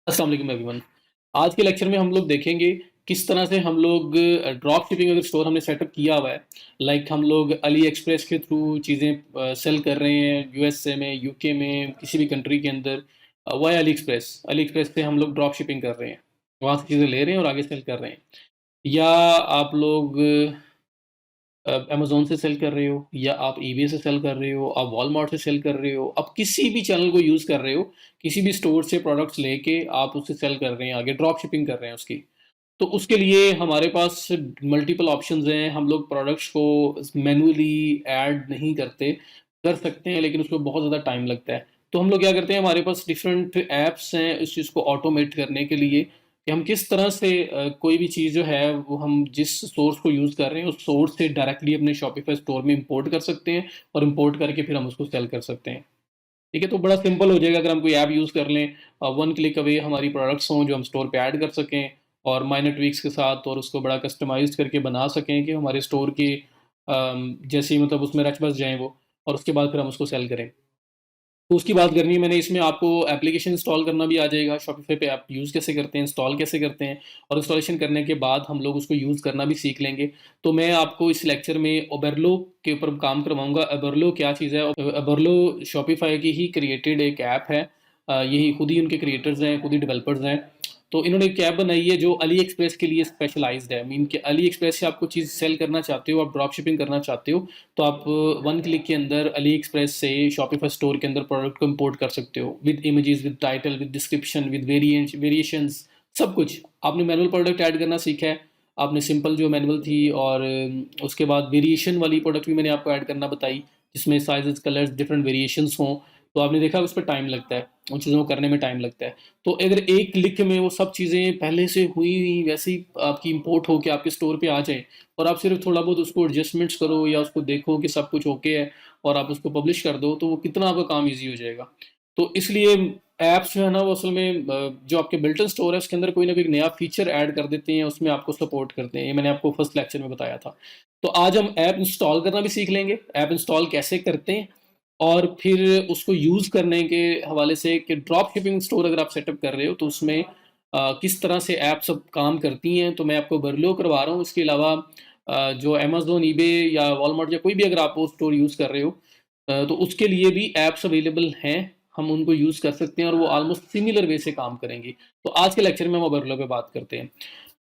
अस्सलाम वालेकुम एवरीवन। आज के लेक्चर में हम लोग देखेंगे किस तरह से हम लोग ड्रॉप शिपिंग अगर स्टोर हमने सेटअप किया हुआ है, लाइक हम लोग अली एक्सप्रेस के थ्रू चीज़ें सेल कर रहे हैं यूएसए में, यूके में, किसी भी कंट्री के अंदर वाया अली एक्सप्रेस से हम लोग ड्रॉप शिपिंग कर रहे हैं, वहाँ से चीज़ें ले रहे हैं और आगे सेल कर रहे हैं। या आप लोग अमेज़न से सेल कर रहे हो या आप ईबे से सेल कर रहे हो, आप वॉलमार्ट से सेल कर रहे हो, आप किसी भी चैनल को यूज़ कर रहे हो, किसी भी स्टोर से प्रोडक्ट्स लेके आप उससे सेल कर रहे हैं, आगे ड्रॉप शिपिंग कर रहे हैं उसकी। तो उसके लिए हमारे पास मल्टीपल ऑप्शंस हैं, हम लोग प्रोडक्ट्स को मैनुअली ऐड नहीं करते, कर सकते हैं लेकिन उसमें बहुत ज़्यादा टाइम लगता है। तो हम लोग क्या करते हैं, हमारे पास डिफरेंट ऐप्स हैं इस चीज़ को ऑटोमेट करने के लिए कि हम किस तरह से कोई भी चीज़ जो है वो हम जिस सोर्स को यूज़ कर रहे हैं उस सोर्स से डायरेक्टली अपने शॉपिफाई स्टोर में इंपोर्ट कर सकते हैं और इंपोर्ट करके फिर हम उसको सेल कर सकते हैं। ठीक है, तो बड़ा सिंपल हो जाएगा अगर हम कोई ऐप यूज़ कर लें, वन क्लिक अवे हमारी प्रोडक्ट्स हों जो हम स्टोर पे ऐड कर सकें और माइनर ट्वीक्स के साथ और उसको बड़ा कस्टमाइज़ करके बना सकें कि हमारे स्टोर की जैसे ही मतलब उसमें रच बस जाएँ वो, और उसके बाद फिर हम उसको सेल करें। तो उसकी बात करनी है मैंने, इसमें आपको एप्लीकेशन इंस्टॉल करना भी आ जाएगा, शॉपिफ़ाई पे आप यूज़ कैसे करते हैं, इंस्टॉल कैसे करते हैं, और इंस्टॉलेशन करने के बाद हम लोग उसको यूज़ करना भी सीख लेंगे। तो मैं आपको इस लेक्चर में ओबेरलो के ऊपर काम करवाऊँगा। ओबेरलो क्या चीज़ है? ओबेरलो शॉपिफ़ाई की ही क्रिएटेड एक ऐप है। यही खुद ही उनके क्रिएटर्स हैं, खुद ही डेवलपर्स हैं। तो इन्होंने एक ऐप बनाई है जो अली एक्सप्रेस के लिए स्पेशलाइज़्ड है। मीन कि अली एक्सप्रेस से आप कोई चीज़ सेल करना चाहते हो, आप ड्रॉप शिपिंग करना चाहते हो, तो आप वन क्लिक के अंदर अली एक्सप्रेस से शॉपिफाई स्टोर के अंदर प्रोडक्ट को इंपोर्ट कर सकते हो with images, with title, with description, with variations, सब कुछ। आपने मैनुअल प्रोडक्ट ऐड करना सीखा है, आपने सिंपल जो मैनुअल थी, और उसके बाद वेरिएशन वाली प्रोडक्ट भी मैंने आपको ऐड करना बताई जिसमें साइजेस, कलर्स, डिफरेंट वेरिएशंस हों। तो आपने देखा उस पर टाइम लगता है, उन चीज़ों को करने में टाइम लगता है। तो अगर एक क्लिक में वो सब चीज़ें पहले से हुई हुई वैसे ही आपकी इंपोर्ट होके आपके स्टोर पे आ जाए और आप सिर्फ थोड़ा बहुत उसको एडजस्टमेंट्स करो या उसको देखो कि सब कुछ ओके है और आप उसको पब्लिश कर दो, तो वो कितना आपका काम ईजी हो जाएगा। तो इसलिए ऐप्स जो है ना वो असल में जो आपके बिल्ट इन स्टोर है उसके अंदर कोई ना कोई नया फीचर ऐड कर देते हैं, उसमें आपको सपोर्ट करते हैं। ये मैंने आपको फर्स्ट लेक्चर में बताया था। तो आज हम ऐप इंस्टॉल करना भी सीख लेंगे, ऐप इंस्टॉल कैसे करते हैं, और फिर उसको यूज़ करने के हवाले से कि ड्रॉप शिपिंग स्टोर अगर आप सेटअप कर रहे हो तो उसमें किस तरह से ऐप सब काम करती हैं। तो मैं आपको बरलो करवा रहा हूँ। इसके अलावा जो अमेज़न, ईबे या वॉलमार्ट या कोई भी अगर आप वो स्टोर यूज़ कर रहे हो, तो उसके लिए भी ऐप्स अवेलेबल हैं, हम उनको यूज़ कर सकते हैं और वो ऑलमोस्ट सिमिलर वे से काम करेंगी। तो आज के लेक्चर में हम ओबरलो पे बात करते हैं।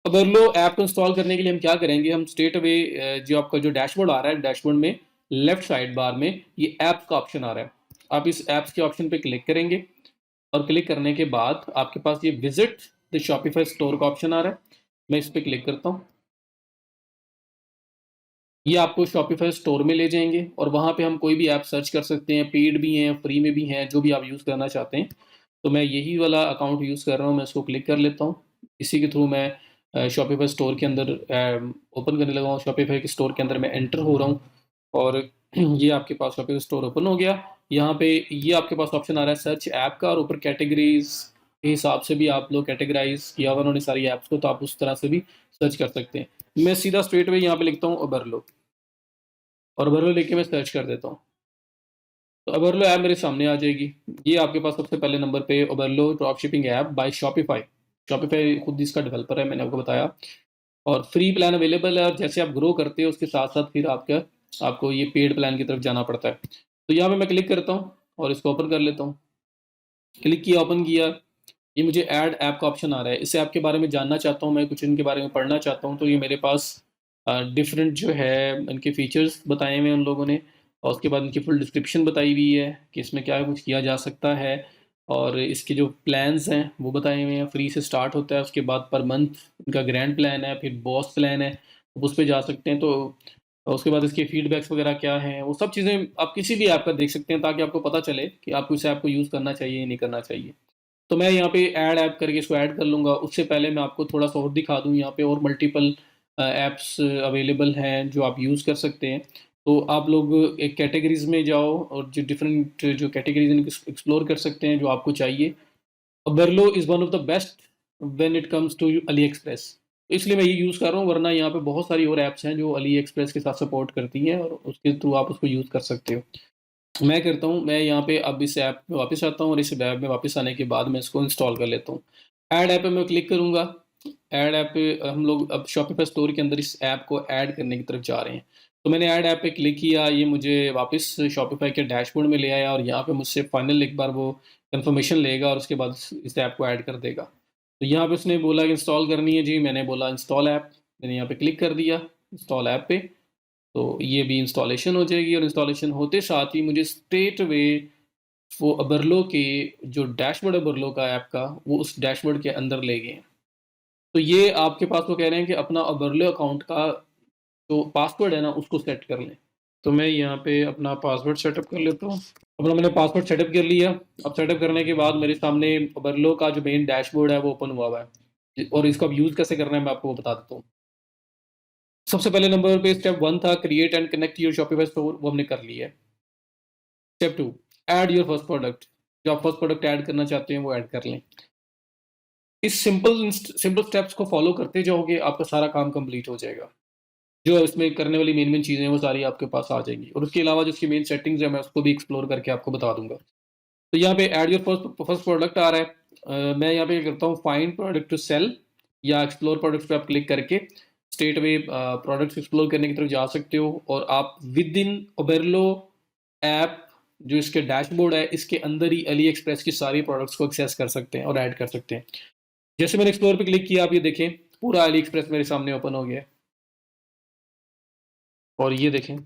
ओबरलो ऐप को इंस्टॉल करने के लिए हम क्या करेंगे, हम स्ट्रेट अवे जो आपका जो डैशबोर्ड आ रहा है, डैशबोर्ड में लेफ्ट साइड बार में ये ऐप्स का ऑप्शन आ रहा है। आप इस ऐप्स के ऑप्शन पे क्लिक करेंगे और क्लिक करने के बाद आपके पास ये विजिट द शॉपिफाई स्टोर का ऑप्शन आ रहा है। मैं इस पे क्लिक करता हूँ, ये आपको शॉपिफाई स्टोर में ले जाएंगे और वहाँ पे हम कोई भी ऐप सर्च कर सकते हैं, पेड भी हैं, फ्री में भी हैं, जो भी आप यूज़ करना चाहते हैं। तो मैं यही वाला अकाउंट यूज़ कर रहा हूँ, मैं इसको क्लिक कर लेता हूँ। इसी के थ्रू मैं शॉपिफाई स्टोर के अंदर ओपन करने लगा हूँ। शॉपिफाई के स्टोर के अंदर मैं एंटर हो रहा हूँ और ये आपके पास शॉपिफाई स्टोर ओपन हो गया। यहाँ पे ये आपके पास ऑप्शन आ रहा है सर्च ऐप का, और ऊपर कैटेगरीज के हिसाब से भी आप लोग कैटेगराइज किया हुआ उन्होंने सारी ऐप्स को, तो आप उस तरह से भी सर्च कर सकते हैं। मैं सीधा स्ट्रेट वे यहाँ पे लिखता हूँ ओबरलो, और ओबरलो लेके मैं सर्च कर देता हूँ। तो ओबरलो ऐप मेरे सामने आ जाएगी। ये आपके पास सबसे पहले नंबर पे Oberlo drop shipping app by Shopify. Shopify खुद इसका डेवलपर है, मैंने आपको बताया, और फ्री प्लान अवेलेबल है, और जैसे आप ग्रो करते हो उसके साथ साथ फिर आपका आपको ये पेड प्लान की तरफ जाना पड़ता है। तो यहाँ पे मैं क्लिक करता हूँ और इसको ओपन कर लेता हूँ। क्लिक किया, ओपन किया, ये मुझे ऐड ऐप का ऑप्शन आ रहा है। इस ऐप के बारे में जानना चाहता हूँ मैं, कुछ इनके बारे में पढ़ना चाहता हूँ, तो ये मेरे पास डिफरेंट जो है इनके फीचर्स बताए हुए हैं उन लोगों ने, और उसके बाद इनकी फुल डिस्क्रिप्शन बताई हुई है कि इसमें क्या कुछ किया जा सकता है, और इसके जो प्लान्स हैं वो बताए हुए हैं। फ्री से स्टार्ट होता है, उसके बाद पर मंथ इनका ग्रैंड प्लान है, फिर बॉस प्लान है, आप उस पर जा सकते हैं। तो उसके बाद इसके फीडबैक्स वगैरह क्या हैं, वो सब चीज़ें आप किसी भी ऐप का देख सकते हैं ताकि आपको पता चले कि आपको इस ऐप को यूज़ करना चाहिए या नहीं करना चाहिए। तो मैं यहाँ पे ऐड ऐप करके इसको ऐड कर लूँगा। उससे पहले मैं आपको थोड़ा-सा और दिखा दूँ, यहाँ पे और मल्टीपल ऐप्स अवेलेबल हैं जो आप यूज़ कर सकते हैं। तो आप लोग एक कैटेगरीज़ में जाओ और जो डिफरेंट जो कैटेगरीज़ इनको एक्सप्लोर कर सकते हैं जो आपको चाहिए। Berlo is one of the best when it comes to AliExpress. तो इसलिए मैं ये यूज़ कर रहा हूँ, वरना यहाँ पे बहुत सारी और ऐप्स हैं जो अली एक्सप्रेस के साथ सपोर्ट करती हैं और उसके थ्रू आप उसको यूज़ कर सकते हो। मैं करता हूँ, मैं यहाँ पे अब इस ऐप में वापस आता हूँ और इस ऐप में वापस आने के बाद मैं इसको इंस्टॉल कर लेता हूँ। ऐड ऐप पे मैं क्लिक करूँगा। ऐड ऐप पे हम लोग अब शॉपिफ़ाई स्टोर के अंदर इस ऐप को ऐड करने की तरफ जा रहे हैं। तो मैंने ऐड ऐप पे क्लिक किया, ये मुझे वापस शॉपिफ़ाई के डैशबोर्ड में ले आया और यहाँ पे मुझसे फाइनल एक बार वो कन्फर्मेशन लेगा और उसके बाद इस ऐप को ऐड कर देगा। तो यहाँ पे उसने बोला कि इंस्टॉल करनी है जी, मैंने बोला इंस्टॉल ऐप, मैंने यहाँ पे क्लिक कर दिया इंस्टॉल ऐप पे। तो ये भी इंस्टॉलेशन हो जाएगी और इंस्टॉलेशन होते साथ ही मुझे स्ट्रेट अवे वो अबरलो के जो डैशबोर्ड है अबरलो का ऐप का, वो उस डैशबोर्ड के अंदर ले गए हैं। तो ये आपके पास वो कह रहे हैं कि अपना अबरलो अकाउंट का जो पासवर्ड है ना, उसको सेट कर लें। तो मैं यहाँ पे अपना पासवर्ड सेटअप कर लेता हूँ। अपना मैंने पासवर्ड सेटअप कर लिया। अब सेटअप करने के बाद मेरे सामने अबरलो का जो मेन डैशबोर्ड है वो ओपन हुआ है और इसको अब यूज़ कैसे करना है मैं आपको वो बता देता हूँ। सबसे पहले नंबर पे स्टेप 1 था create and connect your Shopify store, वो हमने कर लिया है। Step 2 add your first product, जो आप फर्स्ट प्रोडक्ट ऐड करना चाहते हैं वो ऐड कर लें। इस सिंपल सिंपल स्टेप्स को फॉलो करते जाओगे, आपका सारा काम कंप्लीट हो जाएगा। जो इसमें करने वाली मेन मेन चीज़ें हैं वो सारी आपके पास आ जाएंगी और उसके अलावा जो उसकी मेन सेटिंग्स है मैं उसको भी एक्सप्लोर करके आपको बता दूंगा। तो यहाँ पे add your first first product आ रहा है। मैं यहाँ पे क्या करता हूँ, फाइंड प्रोडक्ट टू सेल या एक्सप्लोर प्रोडक्ट्स पे आप क्लिक करके स्ट्रेट अवे प्रोडक्ट्स एक्सप्लोर करने की तरफ जा सकते हो और आप विद इन ओबेरलो ऐप जो इसके डैशबोर्ड है इसके अंदर ही अली एक्सप्रेस की सारी प्रोडक्ट्स को एक्सेस कर सकते हैं और ऐड कर सकते हैं। जैसे मैंने एक्सप्लोर पे क्लिक किया, आप ये देखें पूरा अली एक्सप्रेस मेरे सामने ओपन हो गया है और ये देखें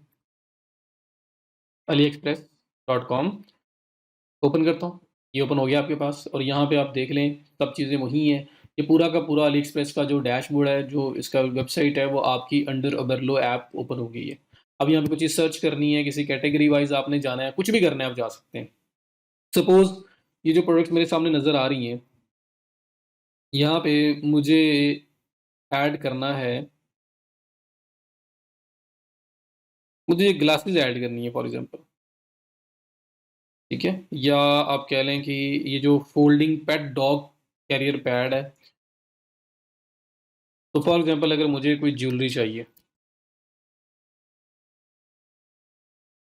AliExpress.com ओपन करता हूँ। ये ओपन हो गया आपके पास और यहाँ पे आप देख लें सब चीज़ें वही हैं। ये पूरा का पूरा अली एक्सप्रेस का जो डैशबोर्ड है, जो इसका वेबसाइट है, वो आपकी अंडर ओबरलो ऐप ओपन हो गई है। अब यहाँ पे कुछ चीज़ सर्च करनी है, किसी कैटेगरी वाइज़ आपने जाना है, कुछ भी करना है आप जा सकते हैं। सपोज़ ये जो प्रोडक्ट्स मेरे सामने नज़र आ रही हैं, यहाँ पे मुझे ऐड करना है, मुझे ग्लासेस ऐड करनी है फॉर एग्ज़ाम्पल, ठीक है? या आप कह लें कि ये जो folding pet dog carrier pad है, तो फॉर एग्ज़ाम्पल अगर मुझे कोई ज्वेलरी चाहिए,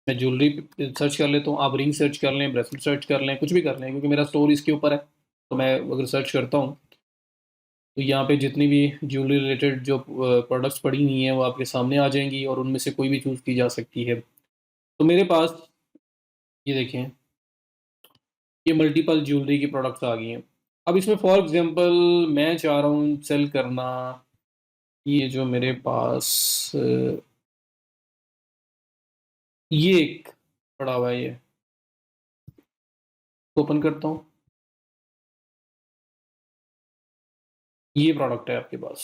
मैं ज्वेलरी पे सर्च कर लेता हूँ, आप रिंग सर्च कर लें, ब्रेसलेट सर्च कर लें, कुछ भी कर लें क्योंकि मेरा स्टोर इसके ऊपर है। तो मैं अगर सर्च करता हूँ, तो यहाँ पे जितनी भी ज्वेलरी रिलेटेड जो प्रोडक्ट्स पड़ी हुई हैं, वो आपके सामने आ जाएँगी और उनमें से कोई भी चूज़ की जा सकती है। तो मेरे पास ये देखें, ये मल्टीपल ज्वेलरी की प्रोडक्ट्स आ गई हैं। अब इसमें फॉर एग्ज़ाम्पल मैं चाह रहा हूँ सेल करना, ये जो मेरे पास ये एक पड़ा हुआ है, ये ओपन करता हूँ, ये प्रोडक्ट है आपके पास,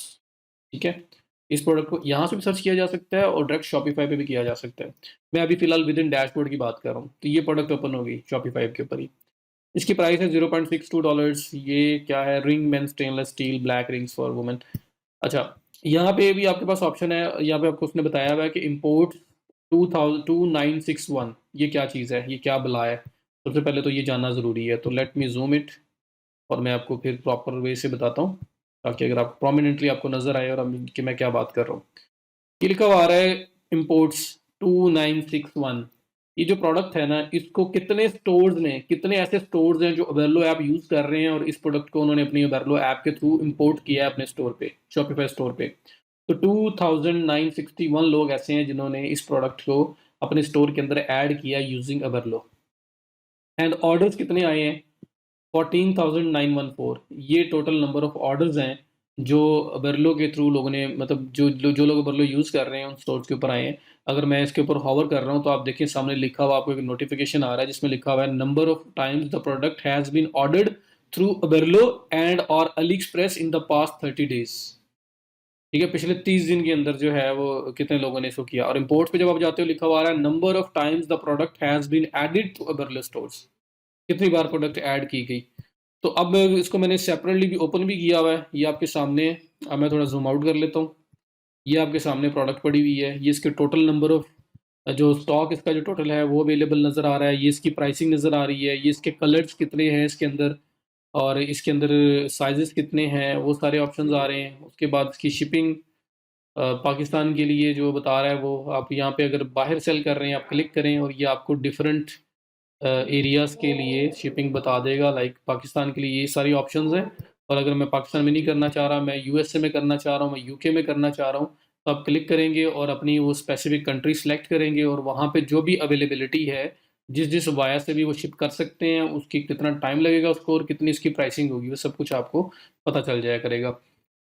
ठीक है? इस प्रोडक्ट को यहाँ से भी सर्च किया जा सकता है और डायरेक्ट शॉपिफ़ाई पे भी किया जा सकता है। मैं अभी फ़िलहाल विदिन डैशबोर्ड की बात कर रहा हूँ, तो ये प्रोडक्ट ओपन हो गई शॉपिफ़ाई के ऊपर ही। इसकी प्राइस है $0.62। ये क्या है? Ring main stainless steel black rings for women. अच्छा, यहाँ पे भी आपके पास ऑप्शन है, यहाँ पे आपको उसने बताया हुआ है कि इम्पोर्ट 2961 ये क्या चीज़ है? ये क्या बला है? सबसे पहले तो ये जानना ज़रूरी है, तो लेट मी ज़ूम इट और मैं आपको फिर प्रॉपर वे से बताता हूँ, ताकि अगर आप प्रोमिनेंटली आपको नज़र आए और कि मैं क्या बात कर रहा हूँ। ये लिखा हुआ आ रहा है इम्पोर्ट्स 2961। ये जो प्रोडक्ट है ना, इसको कितने स्टोर्स ने, कितने ऐसे स्टोर्स हैं जो ओबेरलो ऐप यूज़ कर रहे हैं और इस प्रोडक्ट को उन्होंने अपनी ओबेरलो ऐप के थ्रू इम्पोर्ट किया है अपने स्टोर पे, शॉपिफाई स्टोर पे। तो 2961 लोग ऐसे हैं जिन्होंने इस प्रोडक्ट को अपने स्टोर के अंदर ऐड किया यूजिंग ओबेरलो। एंड ऑर्डर्स कितने आए हैं? 14,914 ये टोटल नंबर ऑफ ऑर्डर्स हैं जो बर्लो के थ्रू लोगों ने, मतलब जो लोग बर्लो यूज़ कर रहे हैं उन स्टोर्स के ऊपर आए हैं। अगर मैं इसके ऊपर हॉवर कर रहा हूँ तो आप देखिए सामने लिखा हुआ आपको एक नोटिफिकेशन आ रहा है जिसमें लिखा हुआ है number of times the product has been ordered through Oberlo and और AliExpress in the past 30 days। ठीक है, पिछले 30 दिन के अंदर जो है वो कितने लोगों ने इसको किया। और इम्पोर्ट पे जब आप जाते हो लिखा हुआ आ रहा है number of times the product has been added to Berlo stores, कितनी बार प्रोडक्ट ऐड की गई। तो अब इसको मैंने सेपरेटली भी ओपन भी किया हुआ है, ये आपके सामने है। अब मैं थोड़ा ज़ूम आउट कर लेता हूँ। ये आपके सामने प्रोडक्ट पड़ी हुई है, ये इसके टोटल नंबर ऑफ जो स्टॉक इसका जो टोटल है वो अवेलेबल नज़र आ रहा है, ये इसकी प्राइसिंग नज़र आ रही है, ये इसके कलर्स कितने हैं इसके अंदर और इसके अंदर साइजेस कितने हैं वो सारे ऑप्शंस आ रहे हैं। उसके बाद इसकी शिपिंग पाकिस्तान के लिए जो बता रहा है वो, आप यहाँ पे अगर बाहर सेल कर रहे हैं आप क्लिक करें और ये आपको डिफरेंट एरियाज़ के लिए शिपिंग बता देगा। लाइक पाकिस्तान के लिए ये सारी ऑप्शंस हैं, और अगर मैं पाकिस्तान में नहीं करना चाह रहा, मैं यूएसए में करना चाह रहा हूँ, मैं यूके में करना चाह रहा हूँ, तो आप क्लिक करेंगे और अपनी वो स्पेसिफिक कंट्री सेलेक्ट करेंगे, और वहाँ पे जो भी अवेलेबिलिटी है, जिस वाया से भी वो शिप कर सकते हैं, उसकी कितना टाइम लगेगा उसको और कितनी इसकी प्राइसिंग होगी, वो सब कुछ आपको पता चल जाया करेगा।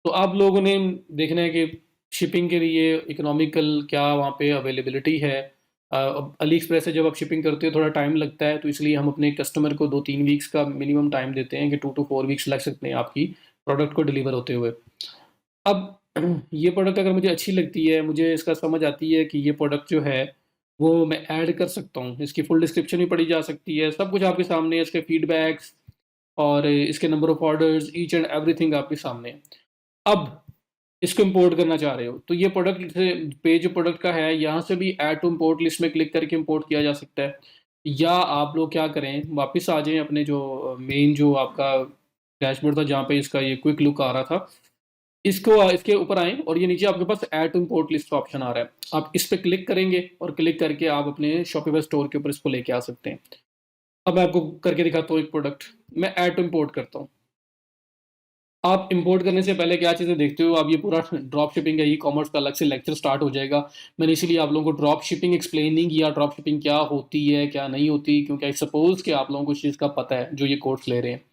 तो आप लोगों ने देखना है कि शिपिंग के लिए इकोनॉमिकल क्या वहाँ पे अवेलेबिलिटी है। अब अली एक्सप्रेस से जब आप शिपिंग करते हो थोड़ा टाइम लगता है, तो इसलिए हम अपने कस्टमर को 2-3 वीक्स का मिनिमम टाइम देते हैं कि 2 टू 4 वीक्स लग सकते हैं आपकी प्रोडक्ट को डिलीवर होते हुए। अब ये प्रोडक्ट अगर मुझे अच्छी लगती है, मुझे इसका समझ आती है कि ये प्रोडक्ट जो है वो मैं ऐड कर सकता हूँ, इसकी फुल डिस्क्रिप्शन भी पढ़ी जा सकती है, सब कुछ आपके सामने है, इसके फीडबैक्स और इसके number of orders, each and everything आपके सामने है। अब इसको इम्पोर्ट करना चाह रहे हो, तो ये प्रोडक्ट से पेज जो प्रोडक्ट का है, यहाँ से भी ऐड टू इम्पोर्ट लिस्ट में क्लिक करके इम्पोर्ट किया जा सकता है। या आप लोग क्या करें, वापस आ जाएँ अपने जो मेन जो आपका डैशबोर्ड था, जहाँ पे इसका ये क्विक लुक आ रहा था। इसके ऊपर आएँ और ये नीचे आपके पास ऐड टू इम्पोर्ट लिस्ट का ऑप्शन आ रहा है। आप इस पे क्लिक करेंगे और क्लिक करके आप अपने शॉपिफाई स्टोर के ऊपर इसको लेके आ सकते हैं। अब मैं आपको करके दिखाता हूँ एक प्रोडक्ट। मैं ऐड टू इम्पोर्ट करता हूँ। आप इंपोर्ट करने से पहले क्या चीज़ें देखते हो? आप ये पूरा ड्रॉप शिपिंग या ई-कॉमर्स का अलग से लेक्चर स्टार्ट हो जाएगा। मैंने इसीलिए आप लोगों को ड्रॉप शिपिंग एक्सप्लेन नहीं किया, ड्रॉप शिपिंग क्या होती है, क्या नहीं होती, क्योंकि आई सपोज़ कि आप लोगों को इस चीज़ का पता है, जो ये कोर्स ले रहे हैं।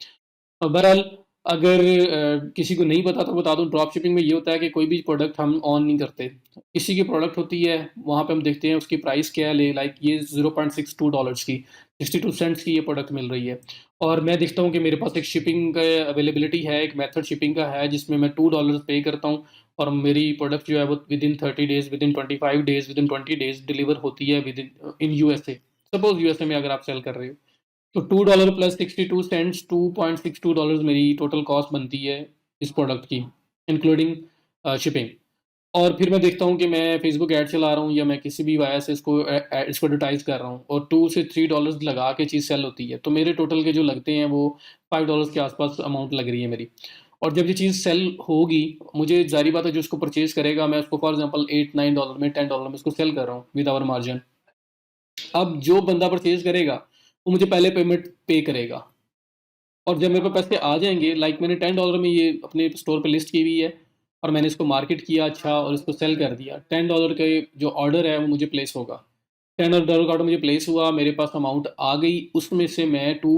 बहरहाल, अगर किसी को नहीं पता तो बता दूँ, ड्रॉप शिपिंग में ये होता है कि कोई भी प्रोडक्ट हम ऑन नहीं करते। किसी की प्रोडक्ट होती है, वहाँ पे हम देखते हैं उसकी प्राइस क्या है, लाइक ये $0.62 की, 62 सेंट्स की ये प्रोडक्ट मिल रही है। और मैं देखता हूँ कि मेरे पास एक शिपिंग का अवेलेबिलिटी है, एक मेथड शिपिंग का है जिसमें मैं $2 पे करता हूँ, और मेरी प्रोडक्ट जो है वो within 30 days, within 25 days, within 20 days deliver होती है within in USA. Suppose USA में अगर आप सेल कर रहे हो। तो $2 प्लस 62 सेंट्स, $2.62 मेरी टोटल कॉस्ट बनती है इस प्रोडक्ट की, इंक्लूडिंग शिपिंग। और फिर मैं देखता हूँ कि मैं फेसबुक ऐड चला रहा हूँ या मैं किसी भी वाया से इसको एडवर्टाइज कर रहा हूँ, और $2 से $3 लगा के चीज़ सेल होती है, तो मेरे टोटल के जो लगते हैं वो $5 के आसपास अमाउंट लग रही है मेरी। और जब ये चीज़ सेल होगी, मुझे जारी बात है, जो उसको परचेज करेगा, मैं उसको फॉर एग्जांपल $8-9 में, $10 में इसको सेल कर रहा हूँ विद आवर मार्जिन। अब जो बंदा परचेज करेगा, वो मुझे पहले पेमेंट पे करेगा, और जब मेरे पास पैसे आ जाएँगे, लाइक मैंने $10 में ये अपने स्टोर पे लिस्ट की हुई है, और मैंने इसको मार्केट किया अच्छा और इसको सेल कर दिया। $10 के जो ऑर्डर है वो मुझे प्लेस होगा। $10 का ऑर्डर मुझे प्लेस हुआ, मेरे पास अमाउंट आ गई, उसमें से मैं 2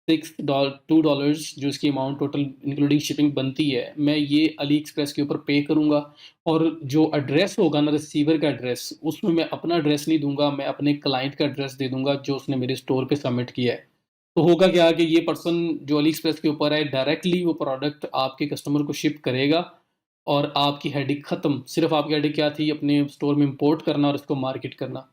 जो इसकी अमाउंट टोटल इंक्लूडिंग शिपिंग बनती है, मैं ये अली एक्सप्रेस के ऊपर पे करूँगा। और जो एड्रेस होगा ना, रिसीवर का एड्रेस, उसमें मैं अपना एड्रेस नहीं दूँगा, मैं अपने क्लाइंट का एड्रेस दे दूँगा जो उसने मेरे स्टोर पे सबमिट किया है। तो होगा क्या कि ये पर्सन जो अली एक्सप्रेस के ऊपर है, डायरेक्टली वो प्रोडक्ट आपके कस्टमर को शिप करेगा, और आपकी हेडेक खत्म। सिर्फ़ आपकी हेडेक क्या थी, अपने स्टोर में इम्पोर्ट करना और इसको मार्केट करना।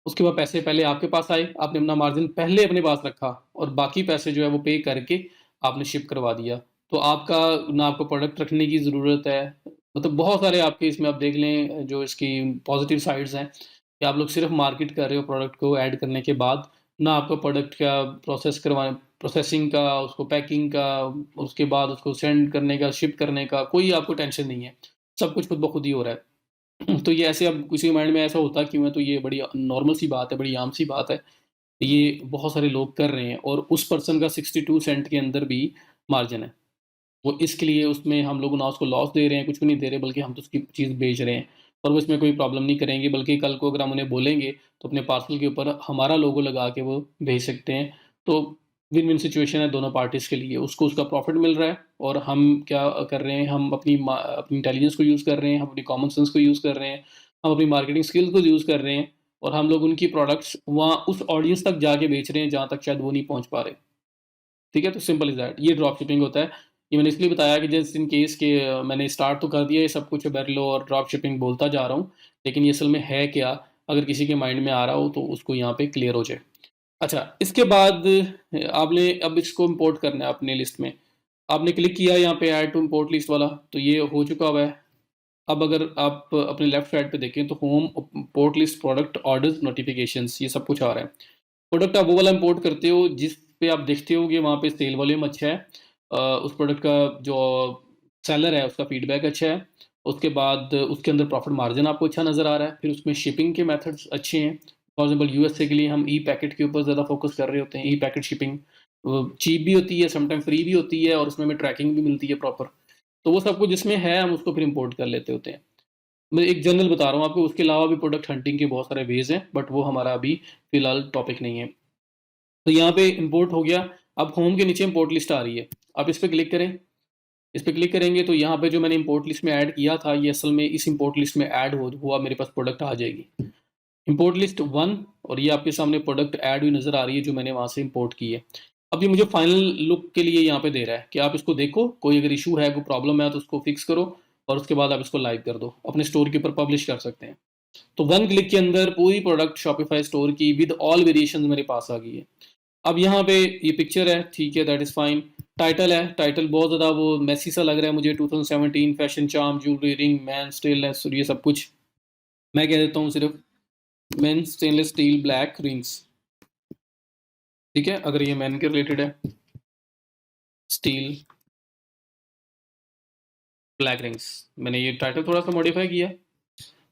उसके बाद पैसे पहले आपके पास आए, आपने अपना मार्जिन पहले अपने पास रखा, और बाकी पैसे जो है वो पे करके आपने शिप करवा दिया। तो आपका ना आपको प्रोडक्ट रखने की ज़रूरत है, मतलब बहुत सारे आपके इसमें आप देख लें जो इसकी पॉजिटिव साइड्स हैं, कि आप लोग सिर्फ मार्केट कर रहे हो प्रोडक्ट को ऐड करने के बाद, ना आपको प्रोडक्ट का प्रोसेसिंग का, उसको पैकिंग का, उसके बाद उसको सेंड करने का, शिप करने का कोई आपको टेंशन नहीं है। सब कुछ खुद ब खुद ही हो रहा है। तो ये ऐसे, अब किसी के माइंड में ऐसा होता क्यों है, तो ये बड़ी नॉर्मल सी बात है, बड़ी आम सी बात है। ये बहुत सारे लोग कर रहे हैं, और उस पर्सन का 62 सेंट के अंदर भी मार्जिन है। वो इसके लिए उसमें हम लोग ना उसको लॉस दे रहे हैं, कुछ भी नहीं दे रहे, बल्कि हम तो उसकी चीज़ बेच रहे हैं, और वो इसमें कोई प्रॉब्लम नहीं करेंगे, बल्कि कल को अगर हम उन्हें बोलेंगे, तो अपने पार्सल के ऊपर हमारा लोगो लगा के वो भेज सकते हैं। तो विन-विन सिचुएशन है दोनों पार्टीज़ के लिए, उसको उसका प्रॉफ़िट मिल रहा है, और हम क्या कर रहे हैं, हम अपनी इंटेलिजेंस को यूज़ कर रहे हैं, हम अपनी कॉमन सेंस को यूज़ कर रहे हैं, हम अपनी मार्केटिंग स्किल्स को यूज़ कर रहे हैं, और हम लोग उनकी प्रोडक्ट्स वहाँ उस ऑडियंस तक जाके बेच रहे हैं, जहाँ तक शायद वो नहीं पहुँच पा रहे। ठीक है? तो सिंपल इज़ दैट, ये ड्रॉप शिपिंग होता है। ये मैंने इसलिए बताया कि जस्ट इन केस कि मैंने स्टार्ट तो कर दिया ये सब कुछ बेरलो और ड्रॉप शिपिंग बोलता जा रहा हूँ, लेकिन ये असल में है क्या? अगर किसी के माइंड में आ रहा हो तो उसको यहाँ पे क्लियर हो जाए। अच्छा, इसके बाद आपने अब इसको इम्पोर्ट करना है अपनी लिस्ट में। आपने क्लिक किया यहाँ पे ऐड टू इम्पोर्ट लिस्ट वाला, तो ये हो चुका हुआ है। अब अगर आप अपने लेफ्ट साइड पे देखें, तो home, import list, product, orders, notifications, ये सब कुछ आ रहा है। प्रोडक्ट आप वो वाला इम्पोर्ट करते हो जिस पे आप देखते हो कि वहाँ पे सेल वॉल्यूम अच्छा है, उस प्रोडक्ट का जो सेलर है उसका फीडबैक अच्छा है, उसके बाद उसके अंदर प्रॉफिट मार्जिन आपको अच्छा नज़र आ रहा है, फिर उसमें शिपिंग के मेथड्स अच्छे हैं, फॉर एग्जाम्पल यूएसए के लिए हम ई पैकेट के ऊपर ज़्यादा फोकस कर रहे होते हैं। ई पैकेट शिपिंग चीप भी होती है, समटाइम फ्री भी होती है, और उसमें हमें ट्रैकिंग भी मिलती है प्रॉपर। तो वो सब कुछ जिसमें है हम उसको फिर इंपोर्ट कर लेते होते हैं। मैं एक जनरल बता रहा हूँ आपको, उसके अलावा भी प्रोडक्ट हंटिंग के बहुत सारे वेज हैं, बट वो हमारा अभी फिलहाल टॉपिक नहीं है। तो यहाँ पे इंपोर्ट हो गया। अब होम के नीचे इंपोर्ट लिस्ट आ रही है, आप इस पर क्लिक करें। इस पर क्लिक करेंगे तो यहाँ पे जो मैंने इंपोर्ट लिस्ट में ऐड किया था, ये असल में इस इंपोर्ट लिस्ट में ऐड हुआ मेरे पास प्रोडक्ट आ जाएगी। इंपोर्ट लिस्ट 1, और ये आपके सामने प्रोडक्ट ऐड हुई नज़र आ रही है जो मैंने वहाँ से इंपोर्ट की है। अब ये मुझे फाइनल लुक के लिए यहाँ पे दे रहा है कि आप इसको देखो, कोई अगर इशू है, कोई प्रॉब्लम है तो उसको फिक्स करो, और उसके बाद आप इसको लाइव कर दो, अपने स्टोर के ऊपर पब्लिश कर सकते हैं। तो 1 क्लिक के अंदर पूरी प्रोडक्ट शॉपिफाई स्टोर की विद ऑल वेरिएशन मेरे पास आ गई है। अब यहाँ पे ये पिक्चर है, ठीक है, दैट इज़ फाइन। टाइटल है, टाइटल बहुत ज़्यादा वो मैसी सा लग रहा है मुझे, 2017 fashion charm jewellery ring man stainless, ये सब कुछ मैं कह देता हूँ सिर्फ man stainless steel black rings. ठीक है, अगर ये मैन के रिलेटेड है, स्टील ब्लैक रिंग्स, मैंने ये टाइटल थोड़ा सा मॉडिफाई किया।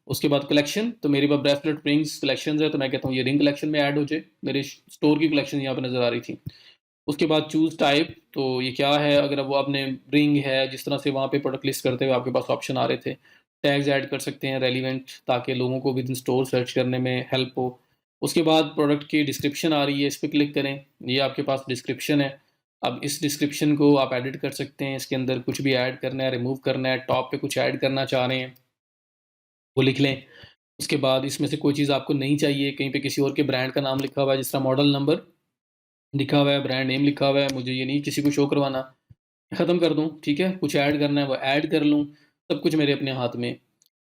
उसके बाद कलेक्शन, तो मेरे पास ब्रेसलेट रिंग्स कलेक्शन है, तो मैं कहता हूँ ये रिंग कलेक्शन में ऐड हो जाए, मेरे स्टोर की कलेक्शन यहाँ पे नज़र आ रही थी। उसके बाद चूज़ टाइप, तो ये क्या है, अगर वो आपने रिंग है, जिस तरह से वहाँ पे प्रोडक्ट लिस्ट करते हुए आपके पास ऑप्शन आ रहे थे, टैग्स ऐड कर सकते हैं रेलिवेंट, ताकि लोगों को विद इन स्टोर सर्च करने में हेल्प हो। उसके बाद प्रोडक्ट की डिस्क्रिप्शन आ रही है, इस पर क्लिक करें, ये आपके पास डिस्क्रिप्शन है। अब इस डिस्क्रिप्शन को आप एडिट कर सकते हैं, इसके अंदर कुछ भी ऐड करना है, रिमूव करना है, टॉप पे कुछ ऐड करना चाह रहे हैं वो लिख लें। उसके बाद इसमें से कोई चीज़ आपको नहीं चाहिए, कहीं पे किसी और के ब्रांड का नाम लिखा हुआ है, जिस तरह मॉडल नंबर लिखा हुआ है, ब्रांड नेम लिखा हुआ है, मुझे ये नहीं किसी को शो करवाना, ख़त्म कर दूँ, ठीक है। कुछ ऐड करना है वो ऐड कर लूँ, सब कुछ मेरे अपने हाथ में।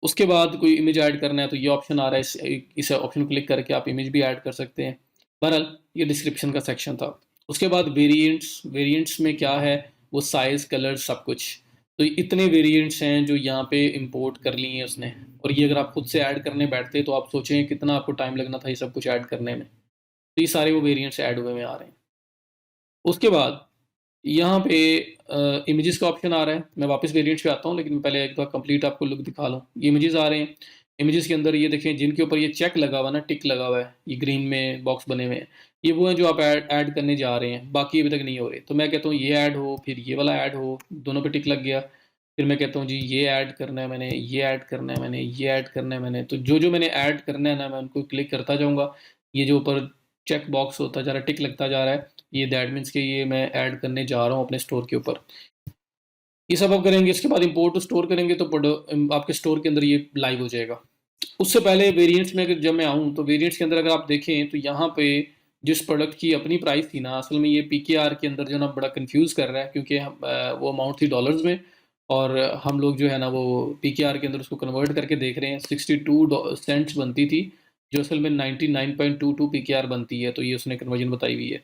उसके बाद कोई इमेज ऐड करना है तो ये ऑप्शन आ रहा है, इस ऑप्शन को क्लिक करके आप इमेज भी ऐड कर सकते हैं। बहरहाल ये डिस्क्रिप्शन का सेक्शन था। उसके बाद वेरिएंट्स, वेरिएंट्स में क्या है, वो साइज़, कलर, सब कुछ। तो इतने वेरिएंट्स हैं जो यहाँ पे इंपोर्ट कर लिए हैं उसने, और ये अगर आप खुद से ऐड करने बैठते तो आप सोचें कितना आपको टाइम लगना था ये सब कुछ ऐड करने में। तो ये सारे वो वेरिएंट्स ऐड हुए हुए आ रहे हैं। उसके बाद यहाँ पे इमेजेस का ऑप्शन आ रहा है, मैं वापस वेरिएंट्स पे आता हूँ, लेकिन पहले एक बार कंप्लीट आपको लुक दिखा लूँ। ये इमेजेस आ रहे हैं, इमेजेस के अंदर ये देखें जिनके ऊपर ये चेक लगा हुआ है ना, टिक लगा हुआ है, ये ग्रीन में बॉक्स बने हुए हैं, ये वो हैं जो आप ऐड करने जा रहे हैं, बाकी अभी तक नहीं हो रहे। तो मैं कहता हूँ ये ऐड हो, फिर ये वाला ऐड हो, दोनों पे टिक लग गया। फिर मैं कहता हूँ जी ये ऐड करना है मैंने, ये ऐड करना है मैंने, ये ऐड करना है मैंने। तो जो जो मैंने ऐड करना है ना, मैं उनको क्लिक करता जाऊँगा, ये जो ऊपर चेक बॉक्स होता जा रहा है, टिक लगता जा रहा है, ये दैट मीन्स कि ये मैं ऐड करने जा रहा हूँ अपने स्टोर के ऊपर। ये सब आप करेंगे, इसके बाद इंपोर्ट टू स्टोर करेंगे तो आपके स्टोर के अंदर ये लाइव हो जाएगा। उससे पहले वेरिएंट्स में अगर जब मैं आऊँ, तो वेरिएंट्स के अंदर अगर आप देखें तो यहाँ पे जिस प्रोडक्ट की अपनी प्राइस थी ना, असल में ये पीकेआर के अंदर जो ना बड़ा कंफ्यूज कर रहा है, क्योंकि वो अमाउंट थी डॉलर्स में, और हम लोग जो है ना वो पीकेआर के अंदर उसको कन्वर्ट करके देख रहे हैं। 62 सेंट्स बनती थी, जो असल में 99.22 पीकेआर बनती है, तो ये उसने कन्वर्जन बताई हुई है।